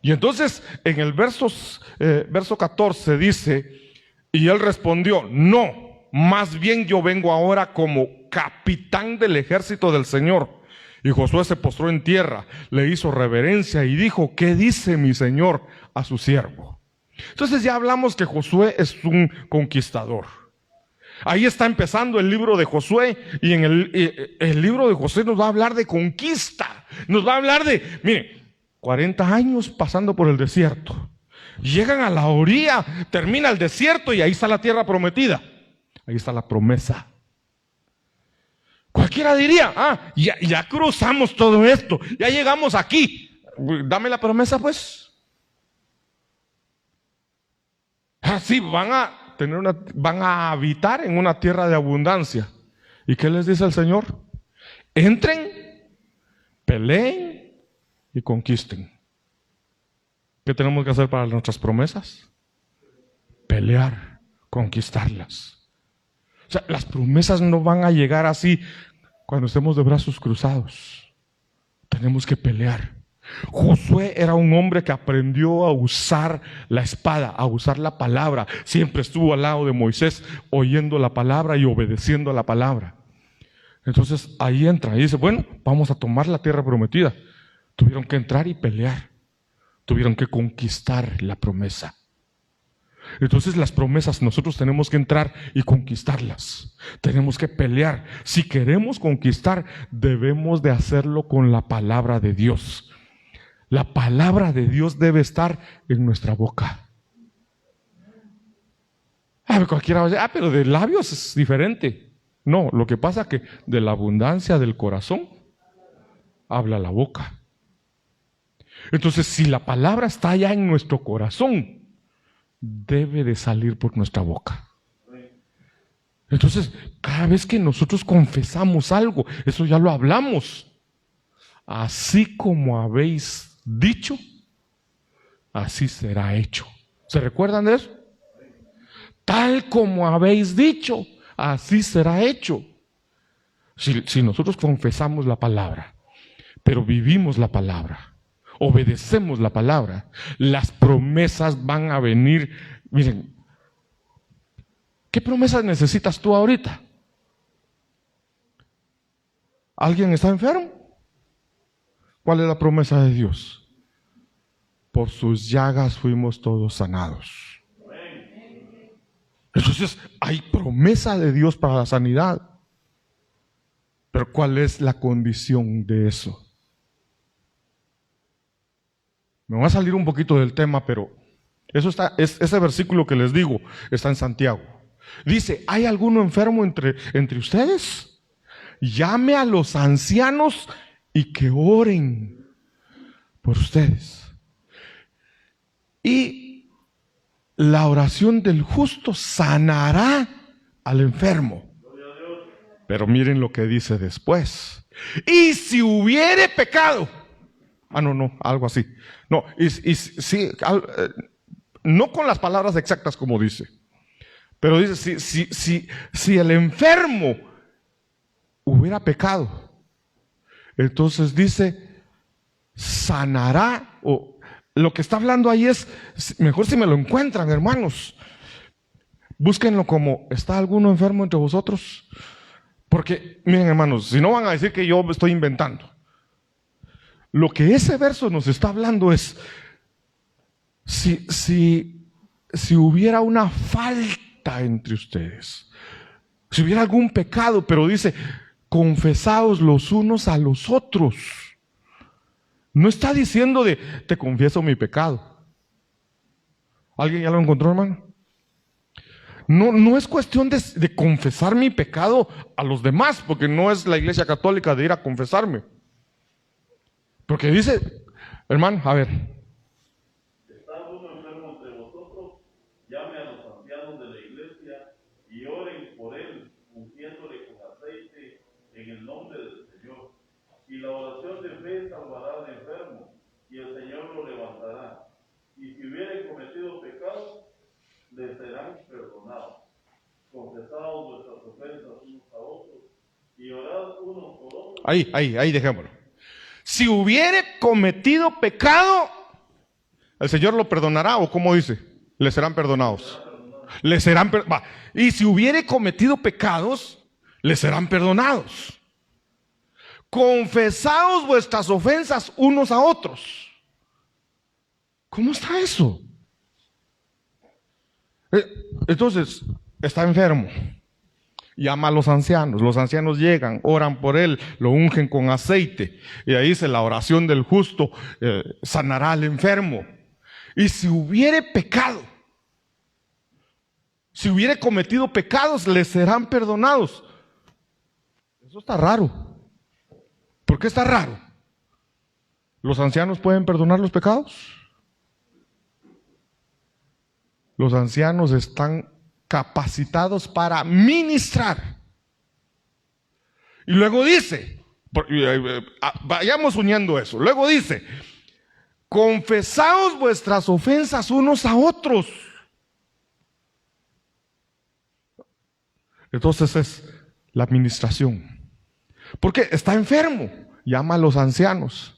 Y entonces en el verso 14 dice: y él respondió: no, más bien yo vengo ahora como capitán del ejército del Señor. Y Josué se postró en tierra, le hizo reverencia y dijo: ¿qué dice mi señor a su siervo? Entonces ya hablamos que Josué es un conquistador. Ahí está empezando el libro de Josué, y en el libro de Josué nos va a hablar de conquista. Nos va a hablar de, miren, 40 años pasando por el desierto. Llegan a la orilla, termina el desierto y ahí está la tierra prometida. Ahí está la promesa. Cualquiera diría: ya cruzamos todo esto, ya llegamos aquí, dame la promesa pues. Sí, van a habitar en una tierra de abundancia. ¿Y qué les dice el Señor? Entren, peleen y conquisten. ¿Qué tenemos que hacer para nuestras promesas? Pelear, conquistarlas. O sea, las promesas no van a llegar así cuando estemos de brazos cruzados. Tenemos que pelear. Josué era un hombre que aprendió a usar la espada, a usar la palabra. Siempre estuvo al lado de Moisés, oyendo la palabra y obedeciendo a la palabra. Entonces ahí entra y dice: bueno, vamos a tomar la tierra prometida. Tuvieron que entrar y pelear. Tuvieron que conquistar la promesa. Entonces las promesas nosotros tenemos que entrar y conquistarlas. Tenemos que pelear. Si queremos conquistar, debemos de hacerlo con la palabra de Dios. La palabra de Dios debe estar en nuestra boca. Cualquiera va a decir: pero de labios es diferente. No, lo que pasa es que de la abundancia del corazón habla la boca. Entonces, si la palabra está allá en nuestro corazón, debe de salir por nuestra boca. Entonces, cada vez que nosotros confesamos algo, eso ya lo hablamos. Así como habéis dicho, así será hecho. ¿Se recuerdan de eso? Tal como habéis dicho, así será hecho. Si nosotros confesamos la palabra, pero vivimos la palabra, obedecemos la palabra, las promesas van a venir. Miren, ¿qué promesas necesitas tú ahorita? ¿Alguien está enfermo? ¿Cuál es la promesa de Dios? Por sus llagas fuimos todos sanados. Entonces hay promesa de Dios para la sanidad. Pero ¿cuál es la condición de eso? Me va a salir un poquito del tema, pero ese versículo que les digo está en Santiago. Dice: ¿hay alguno enfermo entre ustedes? Llame a los ancianos y que oren por ustedes. Y la oración del justo sanará al enfermo. Pero miren lo que dice después: y si hubiere pecado. Algo así. No con las palabras exactas como dice. Pero dice: si el enfermo hubiera pecado, entonces dice, sanará, o lo que está hablando ahí es, mejor si me lo encuentran, hermanos, búsquenlo como, ¿está alguno enfermo entre vosotros? Porque, miren, hermanos, si no van a decir que yo estoy inventando. Lo que ese verso nos está hablando es, si hubiera una falta entre ustedes, si hubiera algún pecado, pero dice, confesaos los unos a los otros. No está diciendo de, te confieso mi pecado. ¿Alguien ya lo encontró, hermano? No es cuestión de confesar mi pecado a los demás, porque no es la Iglesia Católica de ir a confesarme. Porque dice, hermano, a ver. ¿Está uno enfermo entre vosotros? Llame a los ancianos de la iglesia y oren por él, ungiéndole con aceite en el nombre del Señor. Y la oración de fe salvará al enfermo, y el Señor lo levantará. Y si hubiere cometido pecado, le serán perdonados. Confesaos vuestras ofensas unos a otros, y orad unos por otros. Ahí, dejémoslo. Si hubiere cometido pecado, ¿el Señor lo perdonará o cómo dice? Le serán perdonados. Le serán perdonados. Y si hubiere cometido pecados, le serán perdonados. Confesaos vuestras ofensas unos a otros. ¿Cómo está eso? Entonces, está enfermo. Llama a los ancianos llegan, oran por él, lo ungen con aceite, y ahí dice, la oración del justo sanará al enfermo. Y si hubiere pecado, si hubiere cometido pecados, le serán perdonados. Eso está raro. ¿Por qué está raro? ¿Los ancianos pueden perdonar los pecados? Los ancianos están capacitados para ministrar. Y luego dice, vayamos uniendo eso. Luego dice, confesaos vuestras ofensas unos a otros. Entonces es la administración. Porque está enfermo, llama a los ancianos.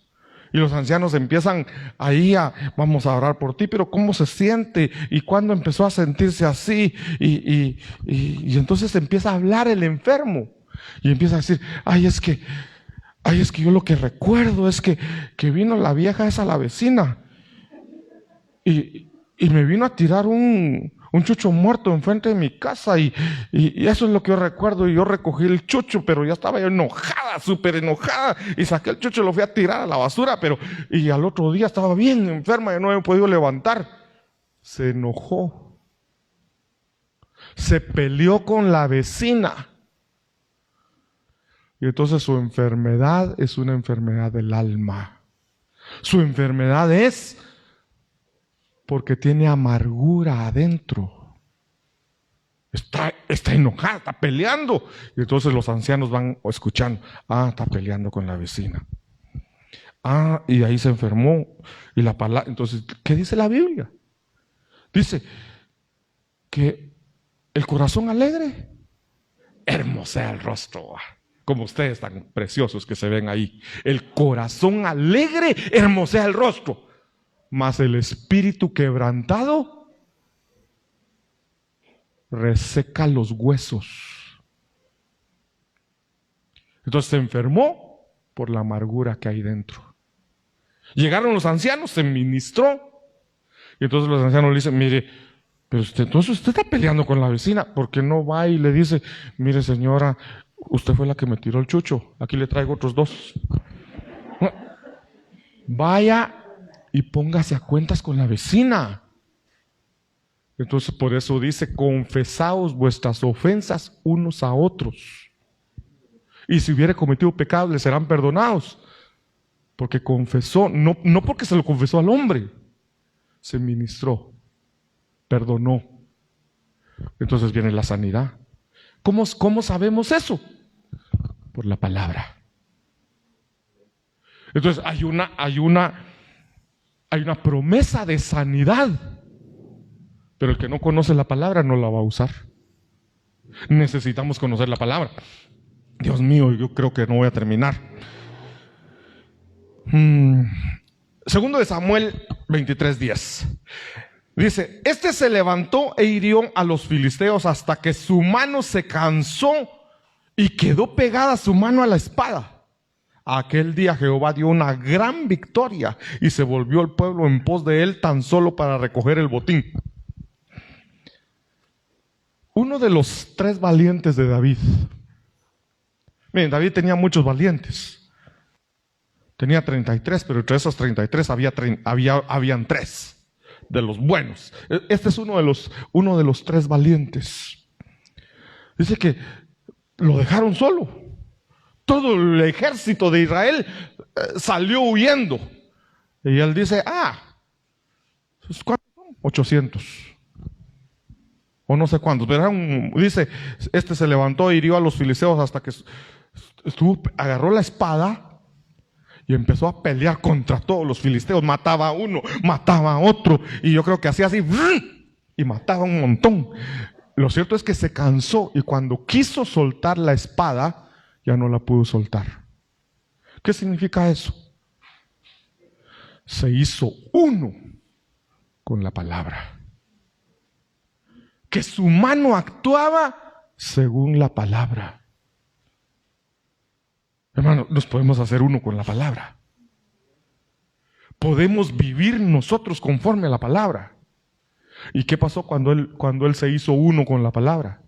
Y los ancianos empiezan ahí vamos a orar por ti, pero ¿cómo se siente? ¿Y cuándo empezó a sentirse así? Y entonces empieza a hablar el enfermo. Y empieza a decir, es que yo lo que recuerdo es que vino la vieja esa, la vecina. Y me vino a tirar un chucho muerto enfrente de mi casa y eso es lo que yo recuerdo. Y yo recogí el chucho, pero ya estaba yo enojada, súper enojada, y saqué el chucho y lo fui a tirar a la basura, y al otro día estaba bien enferma y no había podido levantar. Se enojó, se peleó con la vecina, y entonces su enfermedad es una enfermedad del alma. Su enfermedad es porque tiene amargura adentro. Está enojada, está peleando. Y entonces los ancianos van escuchando. Está peleando con la vecina. Y ahí se enfermó. Y la palabra, entonces, ¿qué dice la Biblia? Dice que el corazón alegre hermosea el rostro. Como ustedes tan preciosos que se ven ahí. El corazón alegre hermosea el rostro. Mas el espíritu quebrantado reseca los huesos. Entonces se enfermó por la amargura que hay dentro. Llegaron los ancianos, se ministró. Y entonces los ancianos le dicen, mire, pero entonces usted está peleando con la vecina. ¿Por qué no va y le dice, mire señora, usted fue la que me tiró el chucho, aquí le traigo otros 2? Vaya y póngase a cuentas con la vecina. Entonces por eso dice, confesaos vuestras ofensas unos a otros. Y si hubiere cometido pecado, le serán perdonados. Porque confesó, no porque se lo confesó al hombre, se ministró, perdonó. Entonces viene la sanidad. ¿Cómo sabemos eso? Por la palabra. Entonces hay una promesa de sanidad, pero el que no conoce la palabra no la va a usar. Necesitamos conocer la palabra. Dios mío, yo creo que no voy a terminar. Segundo de Samuel 23:10. Dice, este se levantó e hirió a los filisteos hasta que su mano se cansó y quedó pegada su mano a la espada. Aquel día Jehová dio una gran victoria y se volvió el pueblo en pos de él tan solo para recoger el botín. Uno de los 3 valientes de David. Miren, David tenía muchos valientes. Tenía 33, pero entre esos 33 habían 3 de los buenos. Este es uno de los 3 valientes. Dice que lo dejaron solo. Todo el ejército de Israel salió huyendo. Y él dice, ¿cuántos son? 800. O no sé cuántos. Pero dice, este se levantó e hirió a los filisteos hasta que agarró la espada y empezó a pelear contra todos los filisteos. Mataba a uno, mataba a otro. Y yo creo que hacía así, y mataba un montón. Lo cierto es que se cansó y cuando quiso soltar la espada, ya no la pudo soltar. ¿Qué significa eso? Se hizo uno con la palabra. Que su mano actuaba según la palabra. Hermano, nos podemos hacer uno con la palabra. Podemos vivir nosotros conforme a la palabra. ¿Y qué pasó cuando él se hizo uno con la palabra?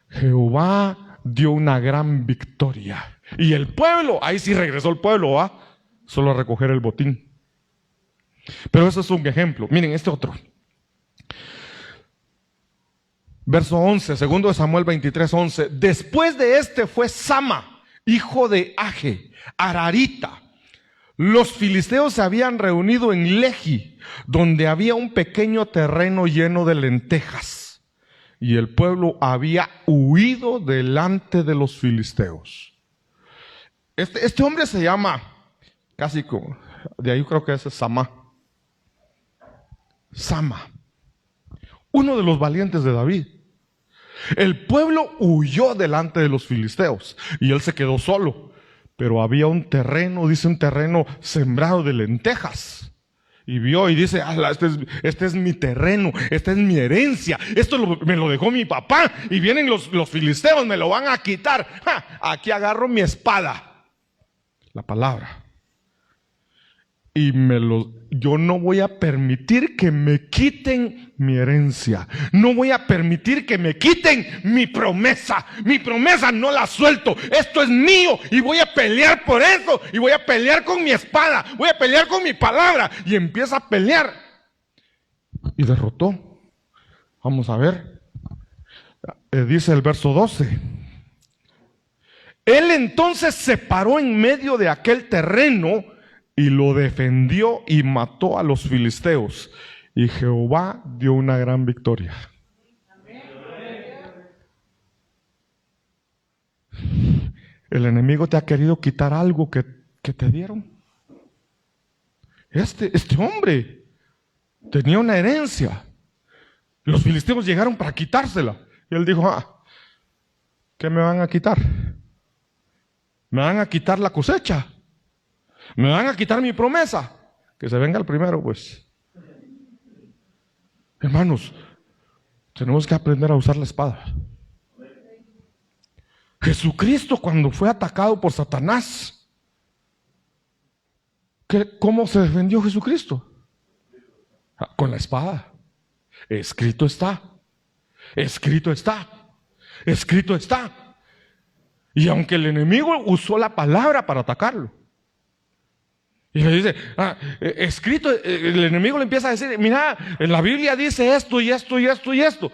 Jehová dio una gran victoria. Y el pueblo, ahí sí regresó el pueblo, solo a recoger el botín. Pero eso es un ejemplo. Miren este otro. Verso 11, segundo de Samuel 23:11. Después de este fue Sama, hijo de Age, Ararita. Los filisteos se habían reunido en Lehi, donde había un pequeño terreno lleno de lentejas. Y el pueblo había huido delante de los filisteos. Este hombre se llama, casi como, de ahí creo que ese es Sama. Sama. Uno de los valientes de David. El pueblo huyó delante de los filisteos y él se quedó solo. Pero había un terreno, dice un terreno sembrado de lentejas. Y vio y dice, este es mi terreno, esta es mi herencia, esto me lo dejó mi papá. Y vienen los filisteos, me lo van a quitar. Aquí agarro mi espada, la palabra. Y yo no voy a permitir que me quiten mi herencia. No voy a permitir que me quiten mi promesa. Mi promesa no la suelto. Esto es mío y voy a pelear por eso. Y voy a pelear con mi espada. Voy a pelear con mi palabra. Y empieza a pelear. Y derrotó. Vamos a ver. Dice el verso 12. Él entonces se paró en medio de aquel terreno y lo defendió y mató a los filisteos. Y Jehová dio una gran victoria. El enemigo te ha querido quitar algo que te dieron. Este hombre tenía una herencia. Los filisteos llegaron para quitársela. Y él dijo, ¿qué me van a quitar? ¿Me van a quitar la cosecha? ¿Me van a quitar mi promesa? Que se venga el primero, pues. Hermanos, tenemos que aprender a usar la espada. Jesucristo, cuando fue atacado por Satanás, ¿cómo se defendió Jesucristo? Con la espada. Escrito está. Escrito está. Escrito está. Y aunque el enemigo usó la palabra para atacarlo, y le dice, escrito, el enemigo le empieza a decir, mira, en la Biblia dice esto y esto y esto y esto.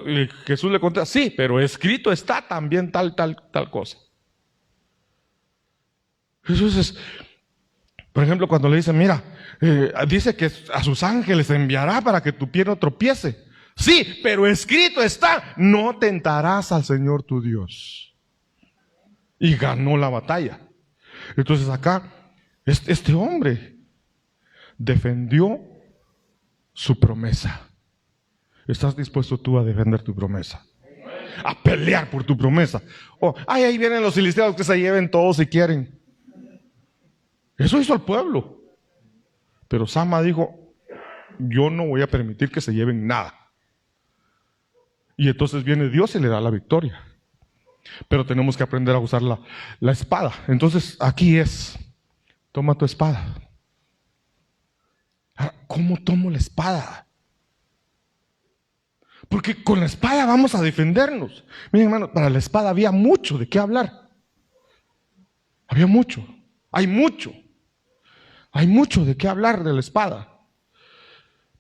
Y Jesús le contesta, sí, pero escrito está también tal cosa. Jesús es, por ejemplo, cuando le dice, mira, dice que a sus ángeles enviará para que tu pie no tropiece. Sí, pero escrito está, no tentarás al Señor tu Dios. Y ganó la batalla. Entonces acá, este hombre defendió su promesa. ¿Estás dispuesto tú a defender tu promesa? A pelear por tu promesa. Ahí vienen los filisteos, que se lleven todos si quieren. Eso hizo el pueblo. Pero Sama dijo, yo no voy a permitir que se lleven nada. Y entonces viene Dios y le da la victoria. Pero tenemos que aprender a usar la espada. Entonces aquí es, toma tu espada. Ahora, ¿cómo tomo la espada? Porque con la espada vamos a defendernos. Miren, hermano, para la espada había mucho de qué hablar. Había mucho. Hay mucho. Hay mucho de qué hablar de la espada.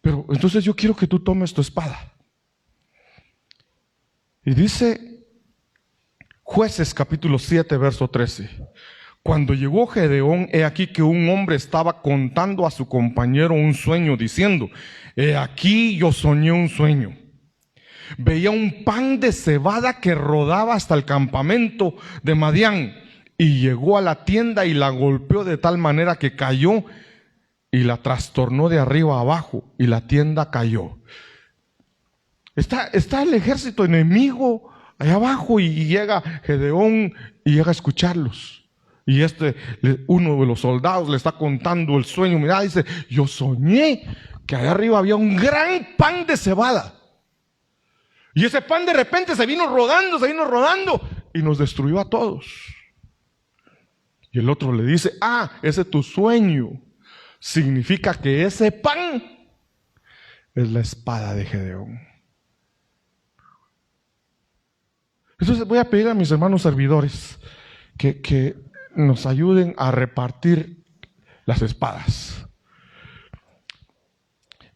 Pero entonces yo quiero que tú tomes tu espada. Y dice Jueces capítulo 7, verso 13. Cuando llegó Gedeón, he aquí que un hombre estaba contando a su compañero un sueño, diciendo: he aquí yo soñé un sueño. Veía un pan de cebada que rodaba hasta el campamento de Madián, y llegó a la tienda y la golpeó de tal manera que cayó y la trastornó de arriba a abajo, y la tienda cayó. Está el ejército enemigo allá abajo, y llega Gedeón y llega a escucharlos. Y uno de los soldados le está contando el sueño. Mira, dice: yo soñé que allá arriba había un gran pan de cebada. Y ese pan de repente se vino rodando y nos destruyó a todos. Y el otro le dice: ese es tu sueño. Significa que ese pan es la espada de Gedeón. Entonces voy a pedir a mis hermanos servidores que nos ayuden a repartir las espadas.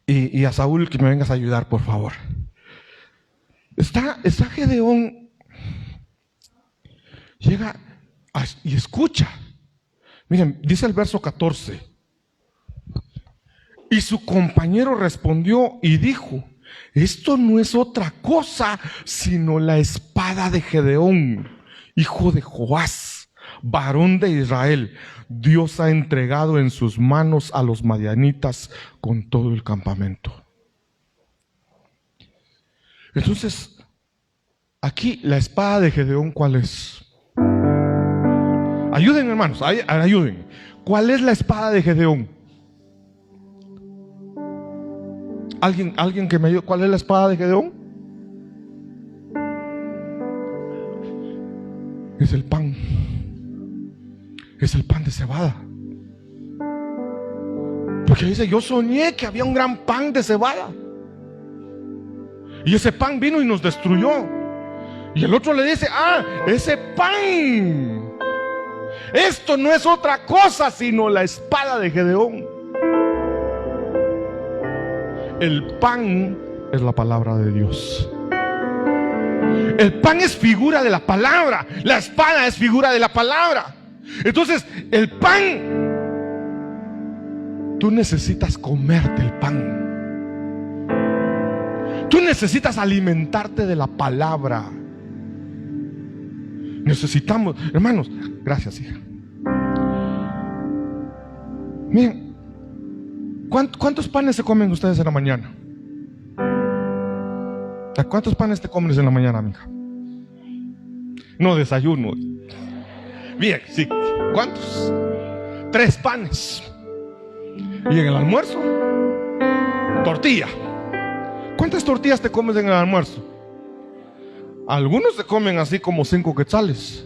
Y a Saúl, que me vengas a ayudar, por favor. Está Gedeón, llega y escucha. Miren, dice el verso 14. Y su compañero respondió y dijo: esto no es otra cosa sino la espada de Gedeón, hijo de Joás, varón de Israel. Dios ha entregado en sus manos a los madianitas con todo el campamento. Entonces, aquí la espada de Gedeón, ¿cuál es? Ayuden, hermanos, ayuden. ¿Cuál es la espada de Gedeón? ¿Alguien que me ayude? ¿Cuál es la espada de Gedeón? Es el pan. Es el pan de cebada. Porque dice: yo soñé que había un gran pan de cebada. Y ese pan vino y nos destruyó. Y el otro le dice: ese pan, esto no es otra cosa sino la espada de Gedeón. El pan es la palabra de Dios. El pan es figura de la palabra. La espada es figura de la palabra. Entonces, el pan, tú necesitas comerte el pan. Tú necesitas alimentarte de la palabra. Necesitamos, hermanos, gracias, hija. Miren, ¿cuántos panes se comen ustedes en la mañana? ¿Cuántos panes te comes en la mañana, mija? No, desayuno. Bien, sí. ¿Cuántos? 3 panes. Y en el almuerzo, tortilla. ¿Cuántas tortillas te comes en el almuerzo? Algunos se comen así como 5 quetzales.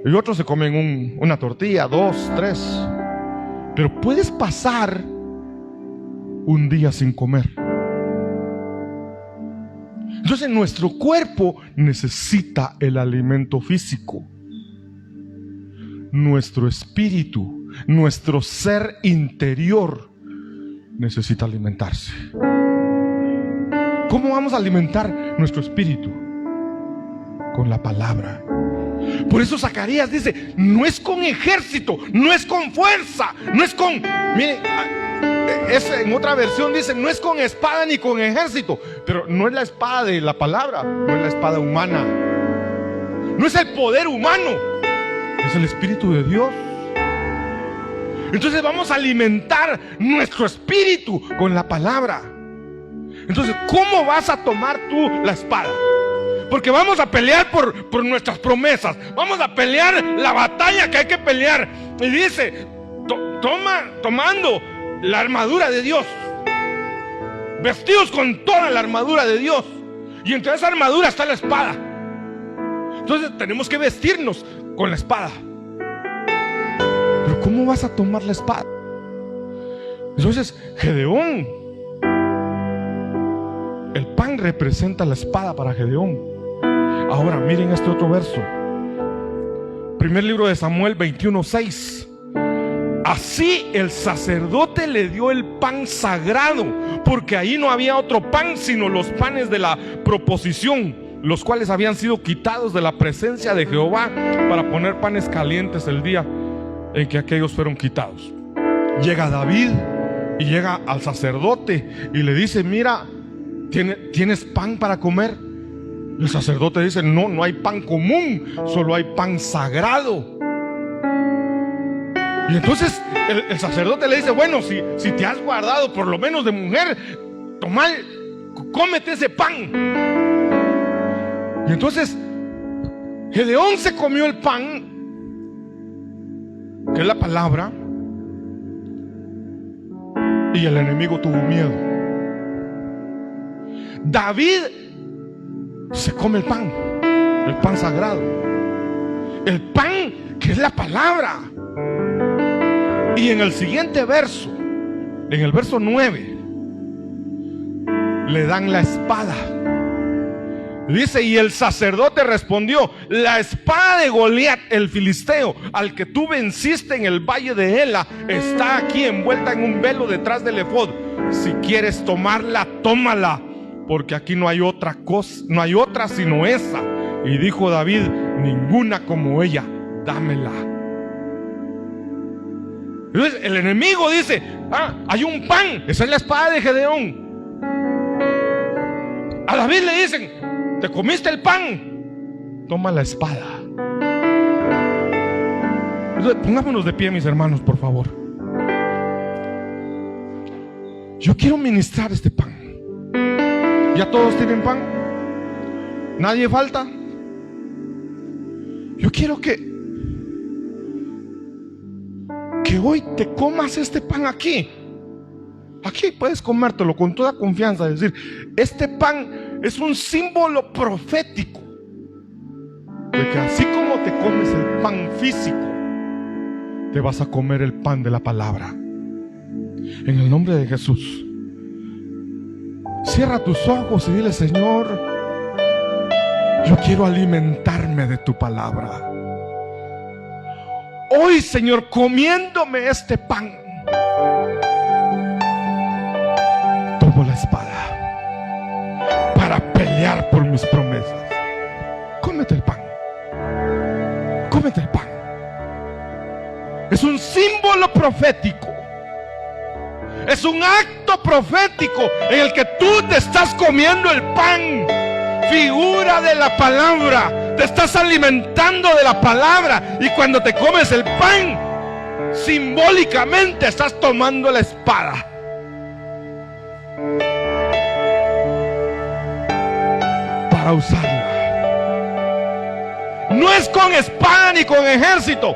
Y otros se comen una tortilla, 2, 3. Pero puedes pasar un día sin comer. Entonces nuestro cuerpo necesita el alimento físico. Nuestro espíritu, nuestro ser interior necesita alimentarse. ¿Cómo vamos a alimentar nuestro espíritu? Con la palabra. Por eso Zacarías dice: no es con ejército, no es con fuerza, no es con... Miren, en otra versión dice: no es con espada ni con ejército. Pero no es la espada de la palabra, no es la espada humana, no es el poder humano, es el Espíritu de Dios. Entonces vamos a alimentar nuestro espíritu con la palabra. Entonces, ¿cómo vas a tomar tú la espada? Porque vamos a pelear por nuestras promesas. Vamos a pelear la batalla que hay que pelear. Y dice: tomando la armadura de Dios. vestidos con toda la armadura de Dios, y entre esa armadura está la espada. Entonces tenemos que vestirnos con la espada. Pero ¿cómo vas a tomar la espada? Entonces Gedeón, el pan representa la espada para Gedeón. Ahora miren este otro verso, primer libro de Samuel 21:6. Así el sacerdote le dio el pan sagrado, porque ahí no había otro pan sino los panes de la proposición, los cuales habían sido quitados de la presencia de Jehová para poner panes calientes el día en que aquellos fueron quitados. Llega David y llega al sacerdote y le dice: mira, ¿tienes pan para comer? El sacerdote dice: no hay pan común, solo hay pan sagrado. Y entonces el sacerdote le dice: bueno, si te has guardado por lo menos de mujer, cómete ese pan. Y entonces Gedeón se comió el pan, que es la palabra, y el enemigo tuvo miedo. David se come el pan sagrado, el pan que es la palabra. Y en el siguiente verso, en el verso 9, le dan la espada. Dice: y el sacerdote respondió: la espada de Goliat el filisteo, al que tú venciste en el valle de Ela, está aquí envuelta en un velo detrás del efod. Si quieres tomarla, tómala, porque aquí no hay otra cosa, no hay otra sino esa. Y dijo David: ninguna como ella, dámela. Entonces el enemigo dice: hay un pan, esa es la espada de Gedeón. A David le dicen: te comiste el pan, toma la espada. Entonces, pongámonos de pie, mis hermanos, por favor. Yo quiero ministrar este pan. ¿Ya todos tienen pan? ¿Nadie falta? Yo quiero que hoy te comas este pan aquí. Aquí puedes comértelo con toda confianza. Es decir, este pan es un símbolo profético de que así como te comes el pan físico, te vas a comer el pan de la palabra. En el nombre de Jesús, cierra tus ojos y dile: Señor, yo quiero alimentarme de tu palabra. Hoy, Señor, comiéndome este pan, tomo la espada para pelear por mis promesas. Cómete el pan. Cómete el pan. Es un símbolo profético. Es un acto profético en el que tú te estás comiendo el pan, figura de la palabra. Te estás alimentando de la palabra, y cuando te comes el pan, simbólicamente estás tomando la espada. Para usarla. No es con espada ni con ejército,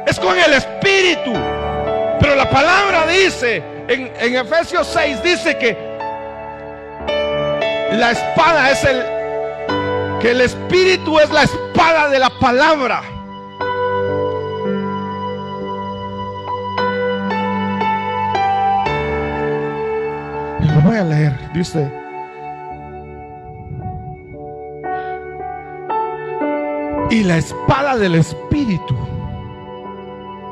es con el Espíritu. Pero la palabra dice en Efesios 6, dice que la espada es que el Espíritu es la espada de la palabra. Y lo voy a leer. Dice: y la espada del Espíritu,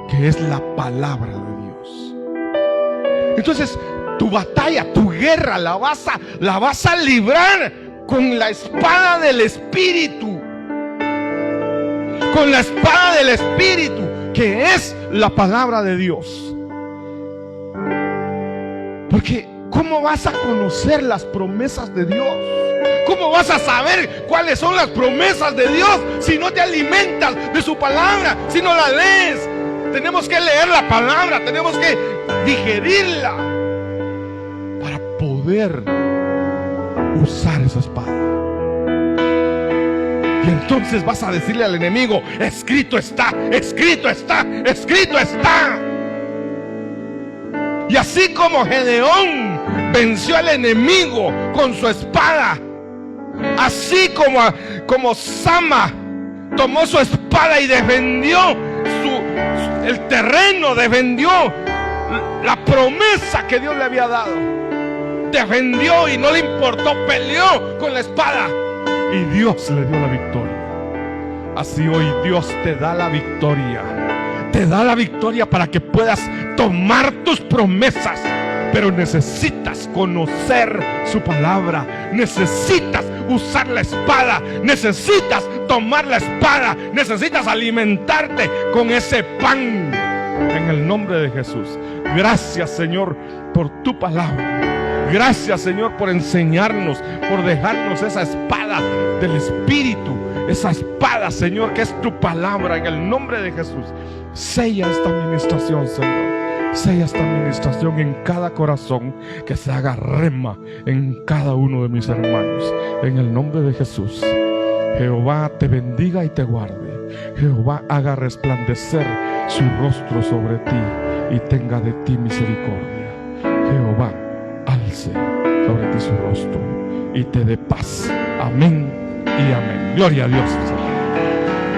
que es la palabra de Dios. Entonces, tu batalla, tu guerra, la vas a librar con la espada del Espíritu. Con la espada del Espíritu, que es la palabra de Dios. Porque ¿cómo vas a conocer las promesas de Dios? ¿Cómo vas a saber cuáles son las promesas de Dios si no te alimentas de su palabra, si no la lees? Tenemos que leer la palabra, tenemos que digerirla para poder usar esa espada. Y entonces vas a decirle al enemigo: escrito está, escrito está, escrito está. Y así como Gedeón venció al enemigo con su espada, así como Sama tomó su espada y defendió el terreno, defendió la promesa que Dios le había dado, defendió y no le importó, peleó con la espada y Dios le dio la victoria. Así hoy Dios te da la victoria. Te da la victoria para que puedas tomar tus promesas. Pero necesitas conocer su palabra. Necesitas usar la espada. Necesitas tomar la espada. Necesitas alimentarte con ese pan. En el nombre de Jesús. Gracias, Señor, por tu palabra. Gracias, Señor, por enseñarnos, por dejarnos esa espada del Espíritu. Esa espada, Señor, que es tu palabra. En el nombre de Jesús, sella esta administración, Señor. Sella esta administración en cada corazón, que se haga rema en cada uno de mis hermanos. En el nombre de Jesús. Jehová te bendiga y te guarde. Jehová haga resplandecer su rostro sobre ti y tenga de ti misericordia. Jehová alce sobre ti su rostro y te dé paz. Amén y amén. Gloria a Dios.